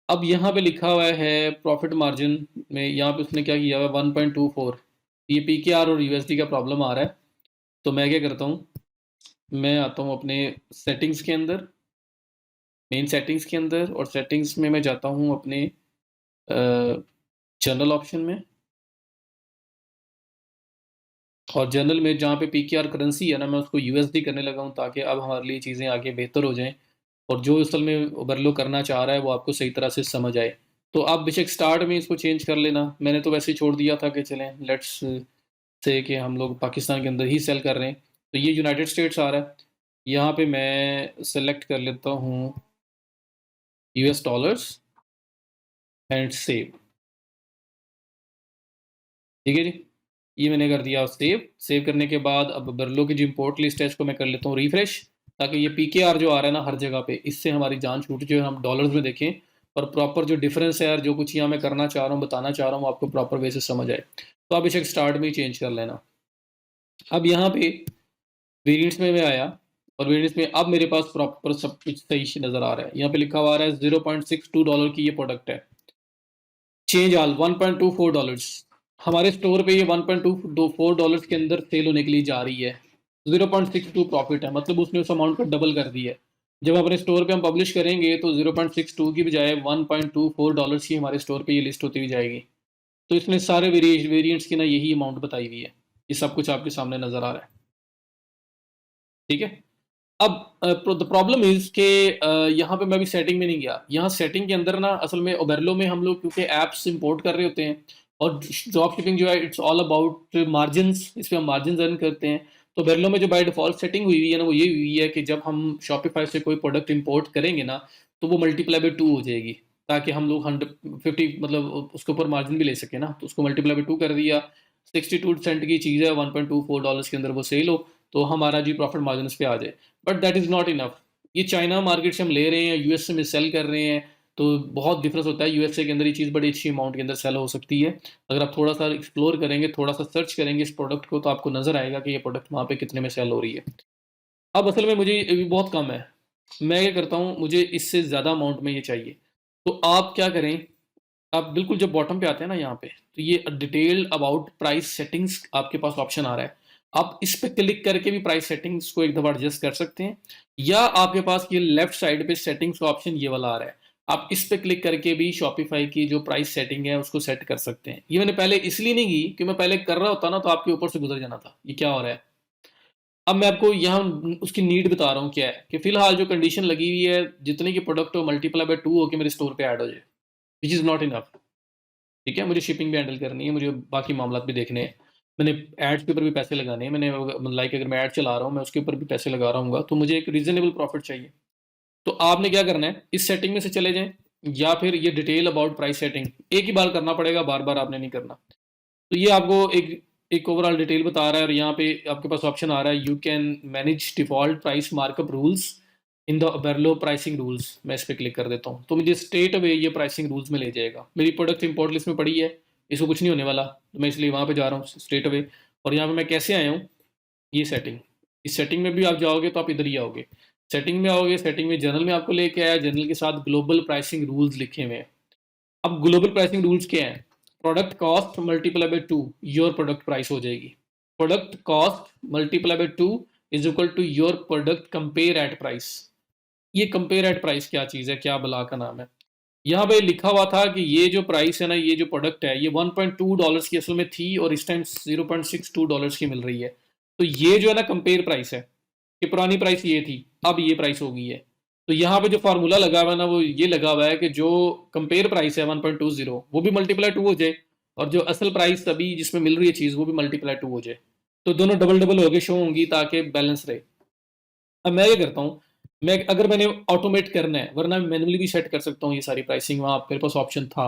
अब यहाँ पे लिखा हुआ है प्रॉफिट मार्जिन में, यहाँ पे उसने क्या किया हुआ है 1.24, ये पीकेआर और यूएसडी का प्रॉब्लम आ रहा है। तो मैं क्या करता हूँ, मैं आता हूँ अपने सेटिंग्स के अंदर, मेन सेटिंग्स के अंदर, और सेटिंग्स में मैं जाता हूँ अपने जनरल ऑप्शन में, और जनरल में जहाँ पे पीकेआर करेंसी है ना, मैं उसको यूएसडी करने लगा हूँ, ताकि अब हमारे लिए चीज़ें आगे बेहतर हो जाएं, और जो असल में ओवरलो करना चाह रहा है वो आपको सही तरह से समझ आए। तो आप बेशक स्टार्ट में इसको चेंज कर लेना, मैंने तो वैसे ही छोड़ दिया था कि चलें लेट्स से कि हम लोग पाकिस्तान के अंदर ही सेल कर रहे हैं। तो ये यूनाइटेड स्टेट्स आ रहा है, यहाँ पे मैं सेलेक्ट कर लेता हूँ यूएस डॉलर्स एंड सेव। ठीक है जी, ये मैंने कर दिया सेव। सेव करने के बाद अब बर्लो की जो इम्पोर्ट लिस्ट है इसको मैं कर लेता हूँ रिफ्रेश, ताकि ये पीकेआर जो आ रहा है ना हर जगह पे, इससे हमारी जान छूट जाए, हम डॉलर्स में देखें, और प्रॉपर जो डिफरेंस है यार, जो कुछ यहाँ मैं करना चाह रहा हूँ, बताना चाह रहा हूँ, आपको प्रॉपर वे से समझ आए। तो आप इसे स्टार्ट में ही चेंज कर लेना। अब यहाँ पे वेरिएंट्स में मैं आया, और वेरिएंट्स में अब मेरे पास प्रॉपर सब कुछ सही नज़र आ रहा है। यहाँ पे लिखा हुआ आ रहा है $0.62 की ये प्रोडक्ट है, चेंज आल $1.24। हमारे स्टोर पे ये $1.24 के अंदर सेल होने के लिए जा रही है। 0.62 प्रॉफिट है, मतलब उसने उस अमाउंट को डबल कर दिया है। जब अपने स्टोर पे हम पब्लिश करेंगे तो 0.62 की बजाय $1.24 की हमारे स्टोर पे ये लिस्ट होती हुई जाएगी। तो इसने सारे वेरिएंट्स की ना यही अमाउंट बताई हुई है। ये सब कुछ आपके सामने नज़र आ रहा है, ठीक है। अब द प्रॉब्लम इज के यहाँ पे मैं अभी सेटिंग में नहीं गया। यहाँ सेटिंग के अंदर ना असल में ओबेरलो में हम लोग क्योंकि ऐप्स इंपोर्ट कर रहे होते हैं और ड्रॉप शिपिंग जो है इट्स ऑल अबाउट मार्जिन्स, इस पे हम मार्जिन अर्न करते हैं। तो ओबेरलो में जो बाय डिफॉल्ट सेटिंग हुई हुई है ना वो ये हुई है कि जब हम शॉपिफाई से कोई प्रोडक्ट इंपोर्ट करेंगे ना तो वो मल्टीप्लाई बाय 2 हो जाएगी, ताकि हम लोग 150 मतलब उसके ऊपर मार्जिन भी ले सके ना। तो उसको मल्टीप्लाई बाय 2 कर दिया, 62 सेंट की चीज़ है, $1.24 के अंदर वो सेल हो, तो हमारा जी प्रॉफिट मार्जिन इस पे आ जाए। But that is not enough. ये चाइना मार्केट से हम ले रहे हैं, यूएसए में सेल कर रहे हैं, तो बहुत डिफरेंस होता है। यूएसए के अंदर ये चीज़ बड़ी अच्छी अमाउंट के अंदर सेल हो सकती है। अगर आप थोड़ा सा एक्सप्लोर करेंगे, थोड़ा सा सर्च करेंगे इस प्रोडक्ट को, तो आपको नजर आएगा कि ये प्रोडक्ट वहाँ पे कितने में सेल हो रही है। अब असल में मुझे ये भी बहुत कम है, मैं क्या करता हूँ, मुझे इससे ज़्यादा अमाउंट में ये चाहिए। तो आप क्या करें, आप बिल्कुल जब बॉटम पे आते हैं ना यहाँ पे, तो ये डिटेल्ड अबाउट प्राइस सेटिंग्स आपके पास ऑप्शन आ रहा है। आप इस पे क्लिक करके भी प्राइस सेटिंग्स को एक दफ़ा एडजस्ट कर सकते हैं, या आपके पास ये लेफ्ट साइड पे सेटिंग्स का ऑप्शन ये वाला आ रहा है, आप इस पे क्लिक करके भी शॉपिफाई की जो प्राइस सेटिंग है उसको सेट कर सकते हैं। ये मैंने पहले इसलिए नहीं की कि मैं पहले कर रहा होता ना तो आपके ऊपर से गुजर जाना था ये क्या हो रहा है। अब मैं आपको यहाँ उसकी नीड बता रहा हूँ क्या है, कि फिलहाल जो कंडीशन लगी हुई है, जितने की प्रोडक्ट हो मल्टीप्लाई बाय 2 हो के मेरे स्टोर पे ऐड हो जाए, विच इज़ नॉट इनफ। ठीक है, मुझे शिपिंग भी हैंडल करनी है, मुझे बाकी मामला भी देखने हैं, मैंने एड्स के ऊपर भी पैसे लगाने हैं, मैंने लाइक अगर मैं ऐड चला रहा हूँ मैं उसके ऊपर भी पैसे लगा रहा हूँ, तो मुझे एक रीजनेबल प्रॉफिट चाहिए। तो आपने क्या करना है, इस सेटिंग में से चले जाएं, या फिर ये डिटेल अबाउट प्राइस सेटिंग एक ही बार करना पड़ेगा, बार बार आपने नहीं करना। तो ये आपको एक ओवरऑल डिटेल बता रहा है, और यहाँ पे आपके पास ऑप्शन आ रहा है, you can manage default price markup rules in the Oberlo pricing rules. मैं इस पर क्लिक कर देता हूँ तो मुझे स्ट्रेट अवे ये प्राइसिंग रूल्स में ले जाएगा। मेरी प्रोडक्ट इंपोर्ट लिस्ट में पड़ी है, इसको कुछ नहीं होने वाला, तो मैं इसलिए वहाँ पे जा रहा हूँ स्ट्रेट अवे। और यहाँ पे मैं कैसे आया हूँ, ये सेटिंग, इस सेटिंग में भी आप जाओगे तो आप इधर ही आओगे, सेटिंग में आओगे, सेटिंग में जनरल में आपको लेके आया, जनरल के साथ ग्लोबल प्राइसिंग रूल्स लिखे हुए हैं। अब ग्लोबल प्राइसिंग रूल्स क्या है, product cost multiply by 2 your product price हो जाएगी। Product cost multiply by 2 is equal to your product compare at price. ये कंपेयर एट प्राइस क्या चीज़ है, क्या बला का नाम है। यहाँ पे लिखा हुआ था कि ये जो प्राइस है ना, ये जो प्रोडक्ट है ये $1.2 की असल में थी, और इस टाइम $0.62 की मिल रही है। तो ये जो है ना कंपेयर प्राइस है, कि पुरानी प्राइस ये थी, अब ये प्राइस हो गई है। तो यहाँ पे जो फार्मूला लगा हुआ है ना वो ये लगा हुआ है कि जो कंपेयर प्राइस है 1.20 वो भी मल्टीप्लाई 2 हो जाए, और जो असल प्राइस अभी जिसमें मिल रही है चीज़ वो भी मल्टीप्लाई 2 हो जाए, तो दोनों डबल डबल होके शो होंगी ताकि बैलेंस रहे। अब मैं ये करता हूँ, मैं अगर मैंने ऑटोमेट करना है, वरना मैनुअली भी सेट कर सकता हूँ ये सारी प्राइसिंग, वहाँ मेरे पास ऑप्शन था।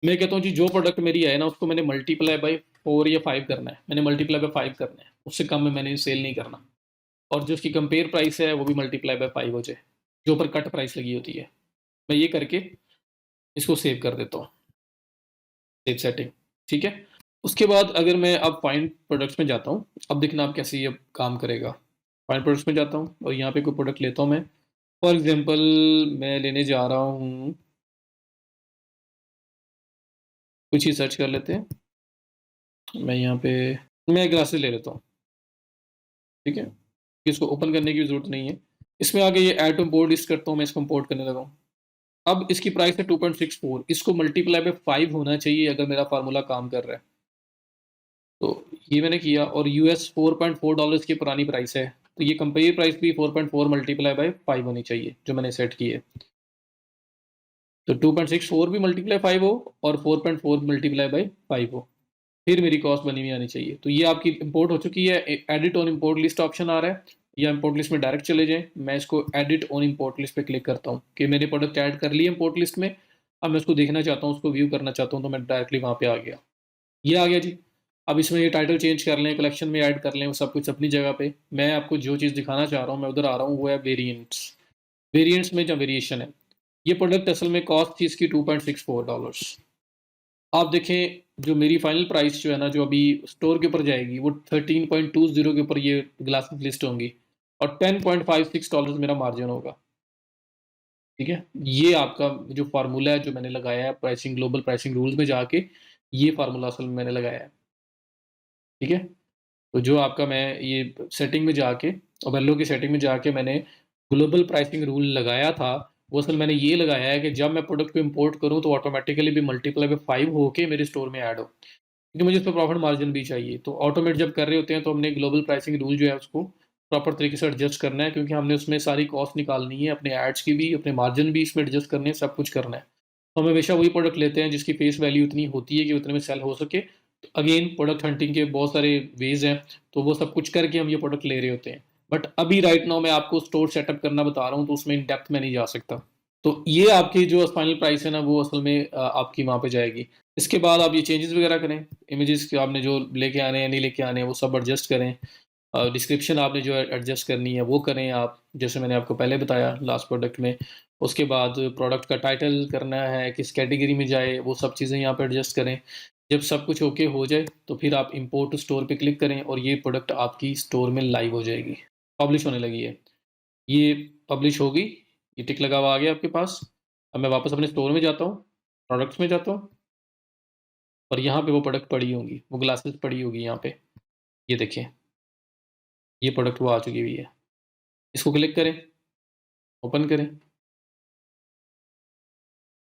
मैं कहता हूँ जी जो प्रोडक्ट मेरी है ना उसको मैंने मल्टीप्लाई बाय 4 या 5 करना है, मैंने मल्टीप्लाई बाय 5 करना है, उससे कम में मैंने सेल नहीं करना। और जो उसकी कंपेयर प्राइस है वो भी मल्टीप्लाई बाय 5 हो जाए, जो ऊपर कट प्राइस लगी होती है। मैं ये करके इसको सेव कर देता हूँ, सेव सेटिंग। ठीक है, उसके बाद अगर मैं अब फाइंड प्रोडक्ट्स में जाता हूँ, अब देखना आप कैसे ये काम करेगा। फाइंड प्रोडक्ट्स में जाता हूँ और यहाँ पे कोई प्रोडक्ट लेता हूँ मैं, फॉर एग्जांपल मैं लेने जा रहा हूँ, कुछ ही सर्च कर लेते हैं, मैं यहाँ पे मैं ग्लासेस ले लेता हूँ। ठीक है, इसको ओपन करने की ज़रूरत नहीं है। इसमें आगे ये ऐड टू इम्पोर्ट लिस्ट करता हूँ, मैं इसको इम्पोर्ट करने लगा हूँ। अब इसकी प्राइस है 2.64, इसको मल्टीप्लाई बाय 5 होना चाहिए अगर मेरा फार्मूला काम कर रहा है। तो ये मैंने किया, और यूएस $4.4 की पुरानी प्राइस है, तो ये कंपेयर प्राइस भी 4.4 मल्टीप्लाई बाय 5 होनी चाहिए जो मैंने सेट की है। तो 2.64 भी मल्टीप्लाई 5 हो, और 4.4 मल्टीप्लाई बाय 5 हो, फिर मेरी कॉस्ट बनी हुई आनी चाहिए। तो ये आपकी इंपोर्ट हो चुकी है, edit on import list option आ रहा है, या इंपोर्ट लिस्ट में डायरेक्ट चले जाएं। मैं इसको एडिट ऑन इंपोर्ट लिस्ट पे क्लिक करता हूँ कि मैंने प्रोडक्ट ऐड कर लिया इंपोर्ट लिस्ट में, अब मैं उसको देखना चाहता हूँ, उसको व्यू करना चाहता हूँ, तो मैं डायरेक्टली वहाँ पे आ गया, ये आ गया जी। अब इसमें ये टाइटल चेंज कर लें, कलेक्शन में ऐड कर लें, वो सब कुछ अपनी जगह पे। मैं आपको जो चीज़ दिखाना चाह रहा हूँ मैं उधर आ रहा हूँ, वो है वेरिएंट्स। वेरिएंट्स में जो वेरिएशन है, ये प्रोडक्ट असल में कॉस्ट थी इसकी $2.64। आप देखें जो मेरी फाइनल प्राइस जो है ना, जो अभी स्टोर के ऊपर जाएगी, वो 13.20 के ऊपर ये ग्लासेस लिस्ट होंगी, और $10.56 मेरा मार्जिन होगा। ठीक है, ये आपका जो फार्मूला है जो मैंने लगाया है प्राइसिंग, ग्लोबल प्राइसिंग रूल्स में जाके, ये फार्मूला असल में मैंने लगाया है। ठीक है, तो जो आपका मैं ये सेटिंग में जाके, ओबेरलो की सेटिंग में जाके मैंने ग्लोबल प्राइसिंग रूल लगाया था, वो असल मैंने ये लगाया है कि जब मैं प्रोडक्ट को इंपोर्ट करूँ तो ऑटोमेटिकली भी मल्टीप्लाई बाय 5 होके मेरे स्टोर में ऐड हो, क्योंकि मुझे इस पर प्रॉफिट मार्जिन भी चाहिए। तो ऑटोमेट जब कर रहे होते हैं तो हमने ग्लोबल प्राइसिंग रूल जो है उसको प्रॉपर तरीके से एडजस्ट करना है, क्योंकि हमने उसमें सारी कॉस्ट निकालनी है, अपने एड्स की भी, अपने मार्जिन भी इसमें एडजस्ट करने हैं, सब कुछ करना है। तो हम हमेशा वही प्रोडक्ट लेते हैं जिसकी फेस वैल्यू इतनी होती है कि उतने में सेल हो सके। तो अगेन प्रोडक्ट हंटिंग के बहुत सारे वेज़ हैं, तो वो सब कुछ करके हम ये प्रोडक्ट ले रहे होते हैं। बट अभी राइट नाउ मैं आपको स्टोर सेटअप करना बता रहा हूँ, तो उसमें इन डेप्थ में नहीं जा सकता। तो ये आपकी जो फाइनल प्राइस है ना, वो असल में आपकी वहाँ पे जाएगी। इसके बाद आप ये चेंजेस वगैरह करें, इमेजेस के आपने जो लेके आने हैं, नहीं लेके आने हैं, वो सब एडजस्ट करें। डिस्क्रिप्शन आपने जो एडजस्ट करनी है वो करें आप, जैसे मैंने आपको पहले बताया लास्ट प्रोडक्ट में। उसके बाद प्रोडक्ट का टाइटल करना है, किस कैटेगरी में जाए, वो सब चीज़ें यहाँ पे एडजस्ट करें। जब सब कुछ ओके हो जाए तो फिर आप इंपोर्ट टू स्टोर पे क्लिक करें और ये प्रोडक्ट आपकी स्टोर में लाइव हो जाएगी, पब्लिश होने लगी है। ये पब्लिश होगी, ये टिक लगा हुआ आ गया आपके पास। अब मैं वापस अपने स्टोर में जाता हूँ, प्रोडक्ट्स में जाता हूँ और यहाँ पे वो प्रोडक्ट पड़ी होंगी, वो ग्लासेस पड़ी होगी यहाँ पे। ये देखिए, ये प्रोडक्ट वो आ चुकी हुई है। इसको क्लिक करें, ओपन करें,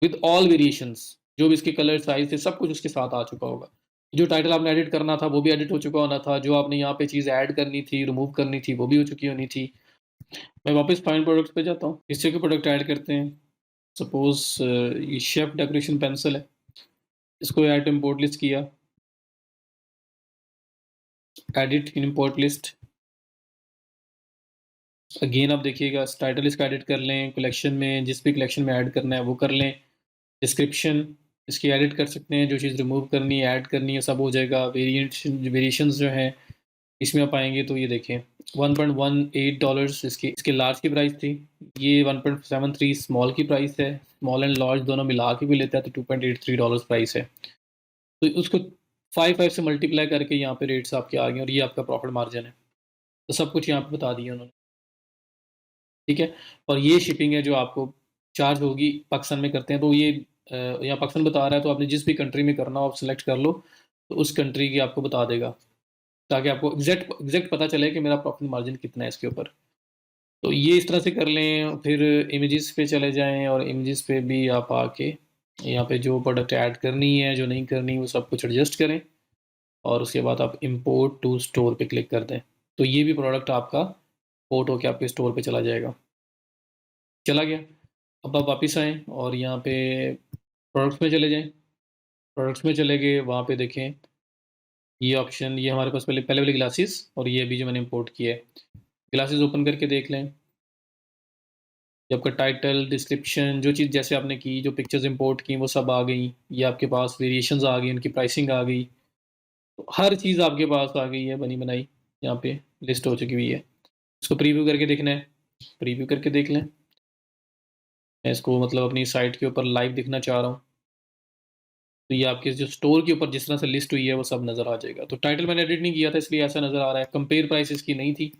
विद ऑल वेरिएशंस, जो भी इसके कलर साइज थे सब कुछ उसके साथ आ चुका होगा। जो टाइटल आपने एडिट करना था वो भी एडिट हो चुका होना था, जो आपने यहाँ पे चीज़ ऐड करनी थी, रिमूव करनी थी, वो भी हो चुकी होनी थी। मैं वापस फाइंड प्रोडक्ट्स पे जाता हूँ, इस तरह के प्रोडक्ट ऐड करते हैं। सपोज ये शेफ डेकोरेशन पेंसिल है, इसको ऐड इम्पोर्ट लिस्ट किया, एडिट इन इम्पोर्ट लिस्ट। अगेन आप देखिएगा, टाइटल इसका एडिट कर लें, कलेक्शन में जिस भी कलेक्शन में ऐड करना है वो कर लें। डिस्क्रिप्शन इसकी एडिट कर सकते हैं, जो चीज़ रिमूव करनी है, ऐड करनी है, सब हो जाएगा। वेरिएशंस जो हैं इसमें आप आएँगे तो ये देखें, $1.18 इसके लार्ज की प्राइस थी। ये 1.73 स्मॉल की प्राइस है। स्मॉल एंड लार्ज दोनों मिला के भी लेता है तो $2.83 प्राइस है। तो उसको 5 से मल्टीप्लाई करके यहाँ पे रेट्स आपके आ गए और ये आपका प्रॉफिट मार्जिन है। तो सब कुछ यहाँ पे बता दिया उन्होंने, ठीक है? और ये शिपिंग है जो आपको चार्ज होगी, पाकिस्तान में करते हैं तो ये यहाँ पाकिस्तान बता रहा है, तो आपने जिस भी कंट्री में करना हो आप सेलेक्ट कर लो, तो उस कंट्री की आपको बता देगा, ताकि आपको एग्ज़ैक्ट पता चले कि मेरा प्रॉफिट मार्जिन कितना है इसके ऊपर। तो ये इस तरह से कर लें, फिर इमेजेस पे चले जाएँ और इमेजेस पे भी आप आके यहाँ पे जो प्रोडक्ट ऐड करनी है, जो नहीं करनी, वो सब कुछ एडजस्ट करें और उसके बाद आप इम्पोर्ट टू स्टोर पे क्लिक कर दें। तो ये भी प्रोडक्ट आपका पोर्ट होके आपके स्टोर पे चला जाएगा। चला गया। अब आप वापस आएँ और यहाँ पे प्रोडक्ट्स में चले जाएँ। प्रोडक्ट्स में चले गए, वहाँ पे देखें ये ऑप्शन, ये हमारे पास पहले पहले वाले ग्लासेस और ये अभी जो मैंने इम्पोर्ट किया है। ग्लासेस ओपन करके देख लें। ये आपका टाइटल, डिस्क्रिप्शन, जो चीज़ जैसे आपने की, जो पिक्चर्स इम्पोर्ट की वो सब आ गई। ये आपके पास वेरिएशंस आ गई, उनकी प्राइसिंग आ गई। तो हर चीज़ आपके पास आ गई है बनी बनाई, यहाँ पे लिस्ट हो चुकी हुई है। इसको प्रीव्यू करके देखना है, प्रीव्यू करके देख लें। मैं इसको मतलब अपनी साइट के ऊपर लाइव दिखना चाह रहा हूँ। तो ये आपके जो स्टोर के ऊपर जिस तरह से लिस्ट हुई है वो सब नज़र आ जाएगा। तो टाइटल मैंने एडिट नहीं किया था इसलिए ऐसा नज़र आ रहा है। कंपेयर प्राइस इसकी नहीं थी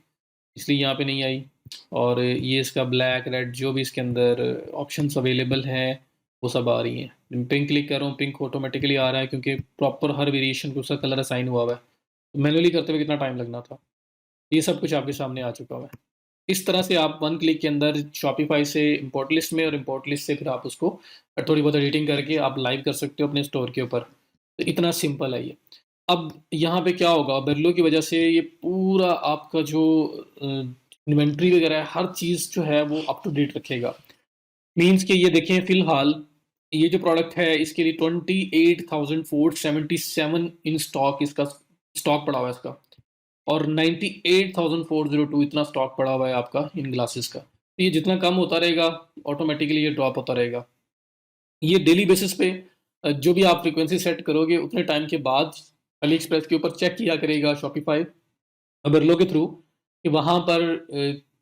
इसलिए यहाँ पे नहीं आई। और ये इसका ब्लैक, रेड जो भी इसके अंदर ऑप्शंस अवेलेबल हैं वो सब आ रही हैं। पिंक क्लिक कर रहा हूँ, पिंक ऑटोमेटिकली आ रहा है क्योंकि प्रॉपर हर वेरिएशन को उसका कलर असाइन हुआ हुआ है। तो मैनुअली करते हुए कितना टाइम लगना था। ये सब कुछ आपके सामने आ चुका हुआ है। इस तरह से आप वन क्लिक के अंदर शॉपिफाई से इम्पोर्ट लिस्ट में और इम्पोर्ट लिस्ट से फिर आप उसको थोड़ी बहुत एडिटिंग करके आप लाइव कर सकते हो अपने स्टोर के ऊपर। तो इतना सिंपल है ये। अब यहाँ पे क्या होगा, बेरलो की वजह से ये पूरा आपका जो इन्वेंट्री वगैरह है, हर चीज़ जो है वो अप टू डेट रखेगा। मीन्स कि ये देखें, फ़िलहाल ये जो प्रोडक्ट है इसके लिए 28,477 इन स्टॉक, इसका स्टॉक पड़ा हुआ है इसका। और 98,402 इतना स्टॉक पड़ा हुआ है आपका इन ग्लासेस का। तो ये जितना कम होता रहेगा ऑटोमेटिकली ये ड्रॉप होता रहेगा। ये डेली बेसिस पे जो भी आप फ्रीक्वेंसी सेट करोगे उतने टाइम के बाद अली एक्सप्रेस के ऊपर चेक किया करेगा शॉपिफाई अबरलो के थ्रू कि वहाँ पर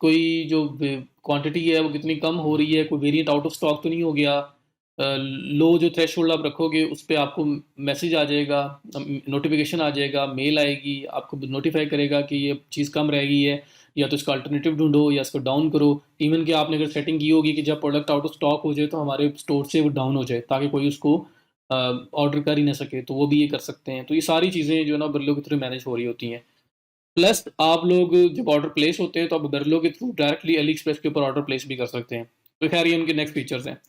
कोई जो क्वांटिटी है वो कितनी कम हो रही है, कोई वेरिएंट आउट ऑफ स्टॉक तो नहीं हो गया। लो जो थ्रेशोल्ड आप रखोगे उस पे आपको मैसेज आ जाएगा, नोटिफिकेशन आ जाएगा, मेल आएगी, आपको नोटिफाई करेगा कि ये चीज़ कम रह गई है, या तो इसका अल्टरनेटिव ढूंढो या इसको डाउन करो। इवन कि आपने अगर सेटिंग की होगी कि जब प्रोडक्ट आउट ऑफ स्टॉक हो जाए तो हमारे स्टोर से वो डाउन हो जाए ताकि कोई उसको ऑर्डर कर ही ना सके, तो वो भी ये कर सकते हैं। तो ये सारी चीज़ें जो है ना बिरलो के थ्रू मैनेज हो रही होती हैं। प्लस आप लोग जब ऑर्डर प्लेस होते हैं तो आप बिरलो के थ्रू डायरेक्टली अली एक्सप्रेस के ऊपर ऑर्डर प्लेस भी कर सकते हैं। तो खैर ये उनके नेक्स्ट फीचर्स हैं।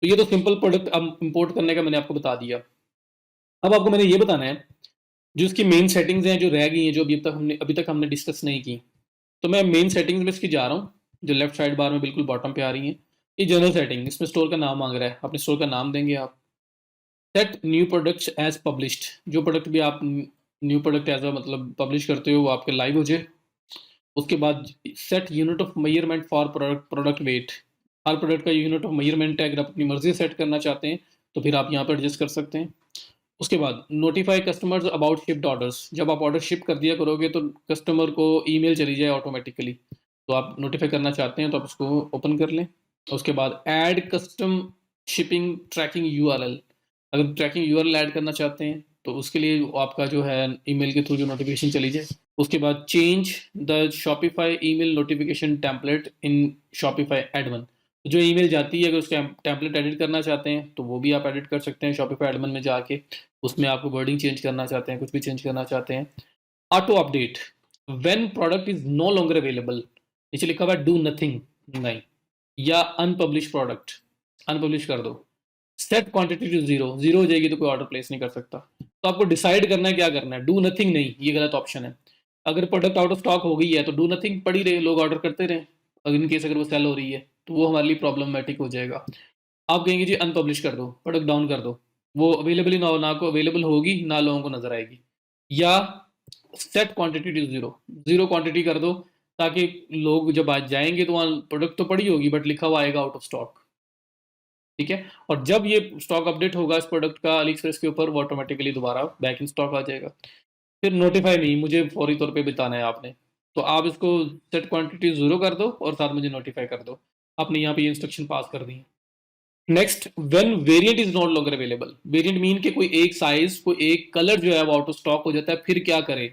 तो ये तो सिंपल प्रोडक्ट अब इंपोर्ट करने का मैंने आपको बता दिया। अब आपको मैंने ये बताना है जो इसकी मेन सेटिंग्स हैं जो रह गई हैं, जो अभी तक हमने डिस्कस नहीं की। तो मैं मेन सेटिंग्स में इसकी जा रहा हूँ, जो लेफ्ट साइड बार में बिल्कुल बॉटम पे आ रही है। ये जनरल सेटिंग, इसमें स्टोर का नाम मांग रहा है, अपने स्टोर का नाम देंगे आप। Set new products as published, जो प्रोडक्ट भी आप न्यू प्रोडक्ट एज मतलब पब्लिश करते हो वो आपके लाइव हो जाए। उसके बाद set unit of measurement for product weight, हर प्रोडक्ट का यूनिट ऑफ मेजरमेंट है, अगर आप अपनी मर्जी सेट करना चाहते हैं तो फिर आप यहाँ पर एडजस्ट कर सकते हैं। उसके बाद notify customers about shipped orders, जब आप ऑर्डर शिप कर दिया करोगे तो कस्टमर को ईमेल चली जाए ऑटोमेटिकली, तो आप नोटिफाई करना चाहते हैं तो आप उसको ओपन कर लें। उसके बाद add custom shipping tracking URL, अगर ट्रैकिंग यूआरएल ऐड करना चाहते हैं तो उसके लिए आपका जो है ईमेल के थ्रू जो नोटिफिकेशन चली जाए। उसके बाद change the Shopify email notification template in Shopify admin, जो ईमेल जाती है अगर उसका टेम्पलेट एडिट करना चाहते हैं तो वो भी आप एडिट कर सकते हैं शॉपिफाई एडमिन में जाके, उसमें आपको वर्डिंग चेंज करना चाहते हैं, कुछ भी चेंज करना चाहते हैं। Auto update when product is no longer available, नीचे लिखा हुआ है डू नथिंग, नहीं, या अनपब्लिश प्रोडक्ट, अनपब्लिश कर दो। Set quantity to zero, zero हो जाएगी तो कोई ऑर्डर प्लेस नहीं कर सकता। तो आपको डिसाइड करना है क्या करना है, डू नथिंग नहीं, ये गलत ऑप्शन है। अगर प्रोडक्ट आउट ऑफ स्टॉक हो गई है तो डू नथिंग पड़ी रहे, लोग ऑर्डर करते रहे, अगर इन केस अगर वो सेल हो रही है तो वो हमारे लिए प्रॉब्लमेटिक हो जाएगा। आप कहेंगे जी अनपब्लिश कर दो, प्रोडक्ट डाउन कर दो, वो अवेलेबल ही ना हो, ना को अवेलेबल होगी ना लोगों को नजर आएगी। या set quantity to zero, zero quantity कर दो, ताकि लोग जब आज जाएंगे तो वहाँ प्रोडक्ट तो पड़ी होगी बट लिखा हुआ आएगा आउट ऑफ स्टॉक। ठीक है, और जब ये स्टॉक अपडेट होगा इस प्रोडक्ट का अली एक्सप्रेस के ऊपर, वो ऑटोमेटिकली दोबारा बैक इन स्टॉक आ जाएगा। फिर नोटिफाई नहीं, मुझे फौरी तौर पे बताना है आपने, तो आप इसको सेट क्वांटिटी जीरो कर दो और साथ मुझे नोटिफाई कर दो। आपने यहाँ पे ये इंस्ट्रक्शन पास कर दी है। Next, when variant is not longer available, variant mean के कोई एक साइज, कोई एक कलर जो है वो आउट ऑफ स्टॉक हो जाता है, फिर क्या करें।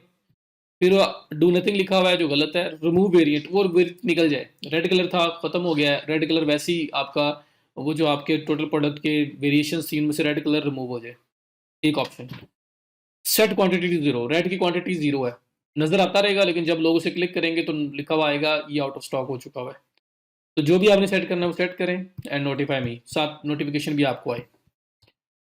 फिर डू नथिंग लिखा हुआ है जो गलत है, रिमूव वेरिएंट, वो वेरिएंट निकल जाए, रेड कलर था खत्म हो गया है, रेड कलर वैसे ही आपका वो जो आपके टोटल प्रोडक्ट के वेरिएशन सीन में से रेड कलर रिमूव हो जाए, एक option. Set quantity zero, red की क्वांटिटी जीरो है, नजर आता रहेगा लेकिन जब लोग उसे क्लिक करेंगे तो लिखा हुआ आएगा ये आउट ऑफ स्टॉक हो चुका हुआ है। तो जो भी आपने सेट करना है वो सेट करें एंड नोटिफाई मी, साथ नोटिफिकेशन भी आपको आए।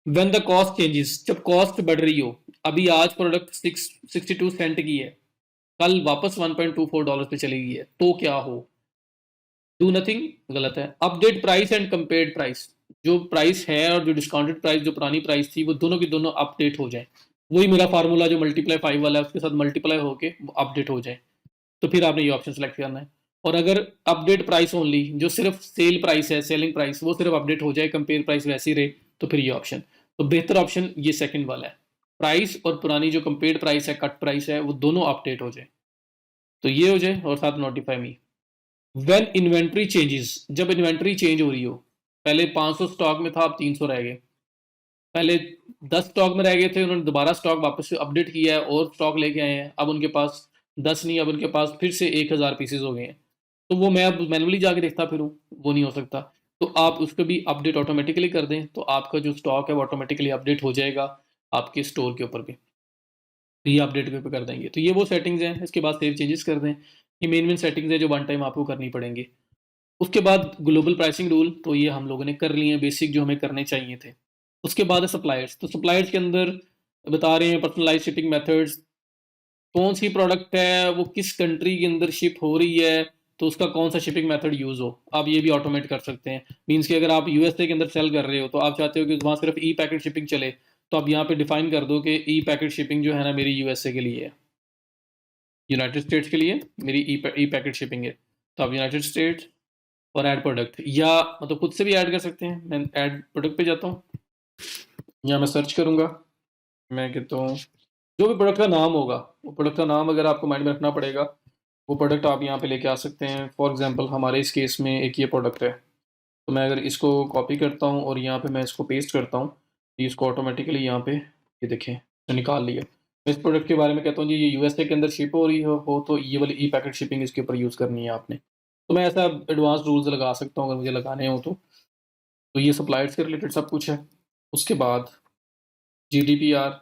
व्हेन द कॉस्ट चेंजेस, जब कॉस्ट बढ़ रही हो, अभी आज प्रोडक्ट 62 सेंट की है, कल वापस $1.24 पे चली गई है, तो क्या हो। डू नथिंग गलत है। Update price and compared price, जो प्राइस है और जो डिस्काउंटेड प्राइस जो पुरानी प्राइस थी वो दोनों की दोनों अपडेट हो जाए, वही मेरा फार्मूला जो मल्टीप्लाई 5 वाला है उसके साथ मल्टीप्लाई होके अपडेट हो जाए, तो फिर आपने ये ऑप्शन सेलेक्ट करना है। और अगर अपडेट प्राइस ओनली, जो सिर्फ सेल प्राइस है, सेलिंग प्राइस, वो सिर्फ अपडेट हो जाए, कंपेयर प्राइस वैसी रहे, तो फिर ये ऑप्शन। तो बेहतर ऑप्शन ये सेकंड वाला है, प्राइस और पुरानी जो कंपेयर्ड प्राइस है, कट प्राइस है, वो दोनों अपडेट हो जाए, तो ये हो जाए और साथ notify me. When inventory changes, जब इन्वेंट्री चेंज हो रही हो, पहले 500 स्टॉक में था अब 300 रह गए, पहले 10 स्टॉक में रह गए थे, उन्होंने दोबारा स्टॉक वापस से अपडेट किया है और स्टॉक लेके आए हैं, अब उनके पास 10 नहीं, अब उनके पास फिर से 1000 पीसेज हो गए हैं, तो वो मैं अब मैनुअली जाके देखता फिरूँ, वो नहीं हो सकता। तो आप उसको भी अपडेट ऑटोमेटिकली कर दें, तो आपका जो स्टॉक है वो ऑटोमेटिकली अपडेट हो जाएगा आपके स्टोर के ऊपर भी, तो ये अपडेट पे कर देंगे। तो ये वो सेटिंग्स हैं, इसके बाद सेव चेंजेस कर दें, ये मेन मेन सेटिंग्स है जो वन टाइम आपको करनी पड़ेंगी। उसके बाद ग्लोबल प्राइसिंग रूल, तो ये हम लोगों ने कर लिए हैं, बेसिक जो हमें करने चाहिए थे। उसके बाद है सप्लायर्स, तो सप्लायर्स के अंदर बता रहे हैं पर्सनलाइज शिपिंग मेथड्स, कौन सी प्रोडक्ट है वो किस कंट्री के अंदर शिप हो रही है, तो उसका कौन सा शिपिंग मेथड यूज़ हो, आप ये भी ऑटोमेट कर सकते हैं। मीन्स कि अगर आप यूएसए के अंदर सेल कर रहे हो तो आप चाहते हो कि वहाँ सिर्फ ई पैकेट शिपिंग चले, तो आप यहाँ पे डिफाइन कर दो कि ई पैकेट शिपिंग जो है ना मेरी यूएसए के लिए है, यूनाइटेड स्टेट्स के लिए मेरी ई पैकेट शिपिंग है, तो आप यूनाइटेड स्टेट्स और ऐड प्रोडक्ट, या मतलब खुद से भी ऐड कर सकते हैं। मैं ऐड प्रोडक्ट पे जाता हूँ, या मैं सर्च करूँगा, मैं कहता हूँ जो भी प्रोडक्ट का नाम होगा, वो प्रोडक्ट का नाम अगर आपको माइंड में रखना पड़ेगा, वो प्रोडक्ट आप यहाँ पे लेके आ सकते हैं। फॉर एग्जांपल हमारे इस केस में एक ये प्रोडक्ट है, तो मैं अगर इसको कॉपी करता हूँ और यहाँ पे मैं इसको पेस्ट करता हूँ, तो इसको ऑटोमेटिकली यहाँ पे ये देखें तो निकाल लिया। मैं इस प्रोडक्ट के बारे में कहता हूँ जी ये यूएसए के अंदर शिप हो रही हो तो ये वाली ई पैकेट शिपिंग इसके ऊपर यूज़ करनी है आपने। तो मैं ऐसा एडवांस रूल्स लगा सकता हूँ अगर मुझे लगाने हो तो ये सप्लायर्स के रिलेटेड सब कुछ है। उसके बाद जीडीपीआर,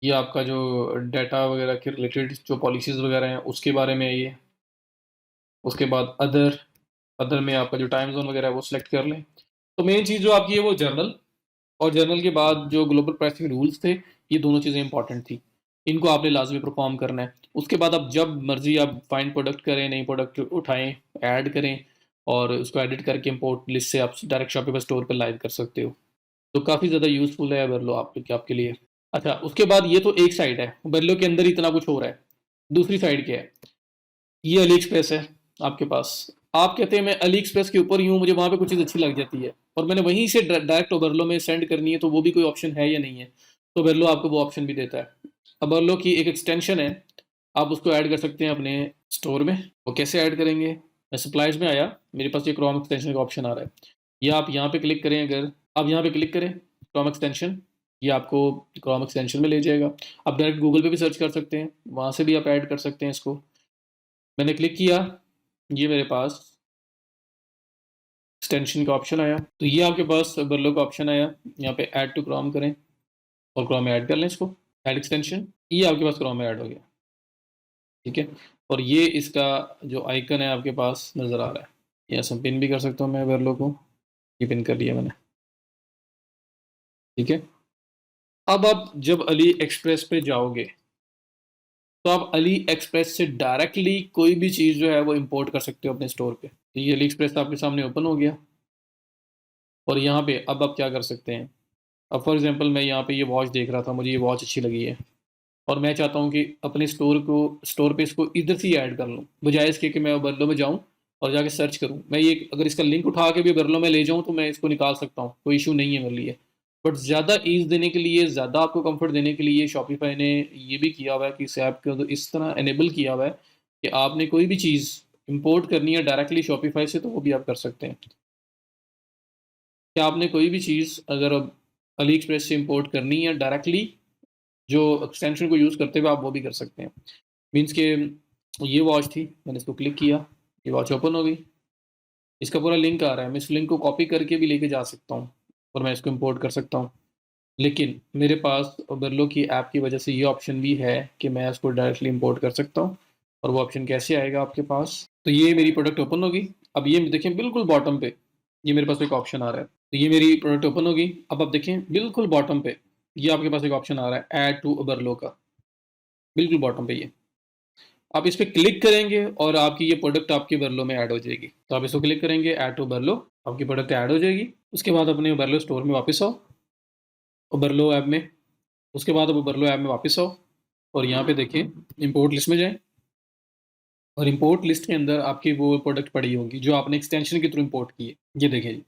ये आपका जो डाटा वगैरह के रिलेटेड जो पॉलिसीज़ वगैरह हैं उसके बारे में है ये। उसके बाद अदर, अदर में आपका जो टाइम ज़ोन वगैरह है वो सिलेक्ट कर लें। तो मेन चीज़ जो आपकी है वो जर्नल, और जर्नल के बाद जो ग्लोबल प्राइसिंग रूल्स थे, ये दोनों चीज़ें इंपॉर्टेंट थी। इनको आपने लाजमी परफॉर्म करना है। उसके बाद आप जब मर्जी आप फाइंड प्रोडक्ट करें, नई प्रोडक्ट उठाएं, ऐड करें और उसको एडिट करके इंपोर्ट लिस्ट से आप डायरेक्ट शॉपिफाई स्टोर पर लाइव कर सकते हो। तो काफ़ी ज़्यादा यूज़फुल है वेरलो आपके लिए। अच्छा, उसके बाद ये तो एक साइड है, वेरलो के अंदर इतना कुछ हो रहा है। दूसरी साइड क्या है? ये अली एक्सप्रेस है आपके पास। आप कहते हैं मैं अली एक्सप्रेस के ऊपर ही हूँ, मुझे वहाँ पे कुछ चीज़ अच्छी लग जाती है और मैंने वहीं से डायरेक्ट ओबरलो में सेंड करनी है, तो वो भी कोई ऑप्शन है या नहीं है? तो वेरलो आपको वो ऑप्शन भी देता है। ओबरलो की एक एक्सटेंशन है, आप उसको ऐड कर सकते हैं अपने स्टोर में। वो कैसे ऐड करेंगे? मैं सप्लाइज में आया, मेरे पास ये क्रोम एक्सटेंशन का ऑप्शन आ रहा है। ये आप यहाँ पे क्लिक करें, अगर आप यहाँ पे क्लिक करें क्रोम एक्सटेंशन, ये आपको क्रोम एक्सटेंशन में ले जाएगा। आप डायरेक्ट गूगल पे भी सर्च कर सकते हैं, वहाँ से भी आप ऐड कर सकते हैं इसको। मैंने क्लिक किया, ये मेरे पास एक्सटेंशन का ऑप्शन आया, तो ये आपके पास बर्लो का ऑप्शन आया। यहाँ पे ऐड टू क्रोम करें और क्रोम में ऐड कर लें इसको, ऐड एक्सटेंशन, ये आपके पास क्रोम में ऐड हो गया। ठीक है, और ये इसका जो आइकन है आपके पास नज़र आ रहा है, यहाँ से पिन भी कर सकता हूँ मैं बर्लो को, ये पिन कर लिया मैंने। ठीक है, अब आप जब अली एक्सप्रेस पे जाओगे तो आप अली एक्सप्रेस से डायरेक्टली कोई भी चीज़ जो है वो इंपोर्ट कर सकते हो अपने स्टोर पे। तो ये अली एक्सप्रेस आपके सामने ओपन हो गया और यहाँ पे अब आप क्या कर सकते हैं? अब फॉर एग्जांपल मैं यहाँ पे ये वॉच देख रहा था, मुझे ये वॉच अच्छी लगी है और मैं चाहता हूँ कि अपने स्टोर पे इसको इधर से ही ऐड कर लूँ, बजाय इसके कि मैं बर्लो में जाऊँ और जाके सर्च करूँ। मैं ये अगर इसका लिंक उठा के भी बर्लो में ले जाऊँ तो मैं इसको निकाल सकता हूँ, कोई इशू नहीं है मेरे लिए। बट ज़्यादा ईज़ देने के लिए, ज़्यादा आपको कंफर्ट देने के लिए शॉपिफाई ने ये भी किया हुआ है कि इस ऐप को इस तरह इनेबल किया हुआ है कि आपने कोई भी चीज़ इंपोर्ट करनी है डायरेक्टली शॉपिफाई से, तो वो भी आप कर सकते हैं। कि आपने कोई भी चीज़ अगर अब अली एक्सप्रेस से इंपोर्ट करनी है डायरेक्टली, जो एक्सटेंशन को यूज़ करते हुए आप वो भी कर सकते हैं। मीन्स के ये वॉच थी, मैंने इसको क्लिक किया, ये वॉच ओपन हो गई, इसका पूरा लिंक आ रहा है, मैं इस लिंक को कॉपी करके भी लेके जा सकता हूँ और मैं इसको इंपोर्ट कर सकता हूँ। लेकिन मेरे पास बर्लो की ऐप की वजह से ये ऑप्शन भी है कि मैं इसको डायरेक्टली इंपोर्ट कर सकता हूँ। और वो ऑप्शन कैसे आएगा आपके पास? तो ये मेरी प्रोडक्ट ओपन होगी। अब ये देखें बिल्कुल बॉटम पे, ये मेरे पास एक ऑप्शन आ रहा है। तो ये मेरी प्रोडक्ट ओपन होगी। अब आप देखें बिल्कुल बॉटम पे, ये आपके पास एक ऑप्शन आ रहा है ऐड टू बर्लो का, बिल्कुल बॉटम पे ये। आप इस पे क्लिक करेंगे और आपकी ये प्रोडक्ट आपके बर्लो में ऐड हो जाएगी। तो आप इसको क्लिक करेंगे ऐड टू बर्लो, आपकी प्रोडक्ट ऐड हो जाएगी। उसके बाद अपने बर्लो स्टोर में वापस आओ, बर्लो ऐप में। उसके बाद अब बर्लो ऐप में वापस आओ और यहाँ पे देखें इंपोर्ट लिस्ट में जाएं और इंपोर्ट लिस्ट के अंदर आपकी वो प्रोडक्ट पड़ी होगी जो आपने एक्सटेंशन के थ्रू इंपोर्ट की है। ये देखें जी,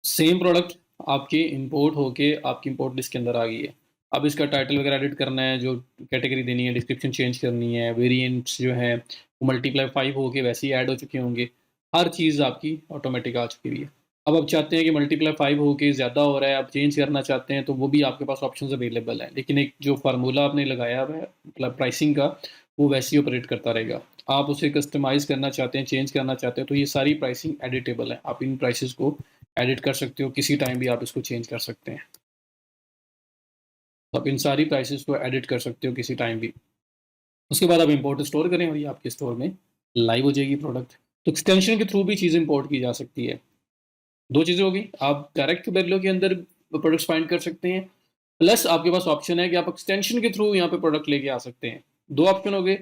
सेम प्रोडक्ट आपकी इंपोर्ट होके आपकी इंपोर्ट लिस्ट के अंदर आ गई है। अब इसका टाइटल वगैरह एडिट करना है, जो कैटेगरी देनी है, डिस्क्रिप्शन चेंज करनी है, वेरिएंट्स जो है वो मल्टीप्लाई 5 होके वैसे ही ऐड हो चुके होंगे। हर चीज़ आपकी ऑटोमेटिक आ चुकी हुई है। अब आप चाहते हैं कि मल्टीप्लाई 5 होके ज़्यादा हो रहा है, आप चेंज करना चाहते हैं, तो वो भी आपके पास ऑप्शंस अवेलेबल हैं। लेकिन एक जो फार्मूला आपने लगाया हुआ है मतलब प्राइसिंग का, वो वैसे ही ऑपरेट करता रहेगा। आप उसे कस्टमाइज़ करना चाहते हैं, चेंज करना चाहते हैं, तो ये सारी प्राइसिंग एडिटेबल है। आप इन प्राइसेस को एडिट कर सकते हो, किसी टाइम भी आप इसको चेंज कर सकते हैं। तो आप इन सारी प्राइसेस को एडिट कर सकते हो किसी टाइम भी। उसके बाद आप इंपोर्ट स्टोर करें और ये आपके स्टोर में लाइव हो जाएगी प्रोडक्ट। तो एक्सटेंशन के थ्रू भी चीज़ इंपोर्ट की जा सकती है। दो चीज़ें होगी, आप डायरेक्ट वेरलो के अंदर प्रोडक्ट्स फाइंड कर सकते हैं, प्लस आपके पास ऑप्शन है कि आप एक्सटेंशन के थ्रू यहाँ पे प्रोडक्ट लेके आ सकते हैं। दो ऑप्शन हो गए।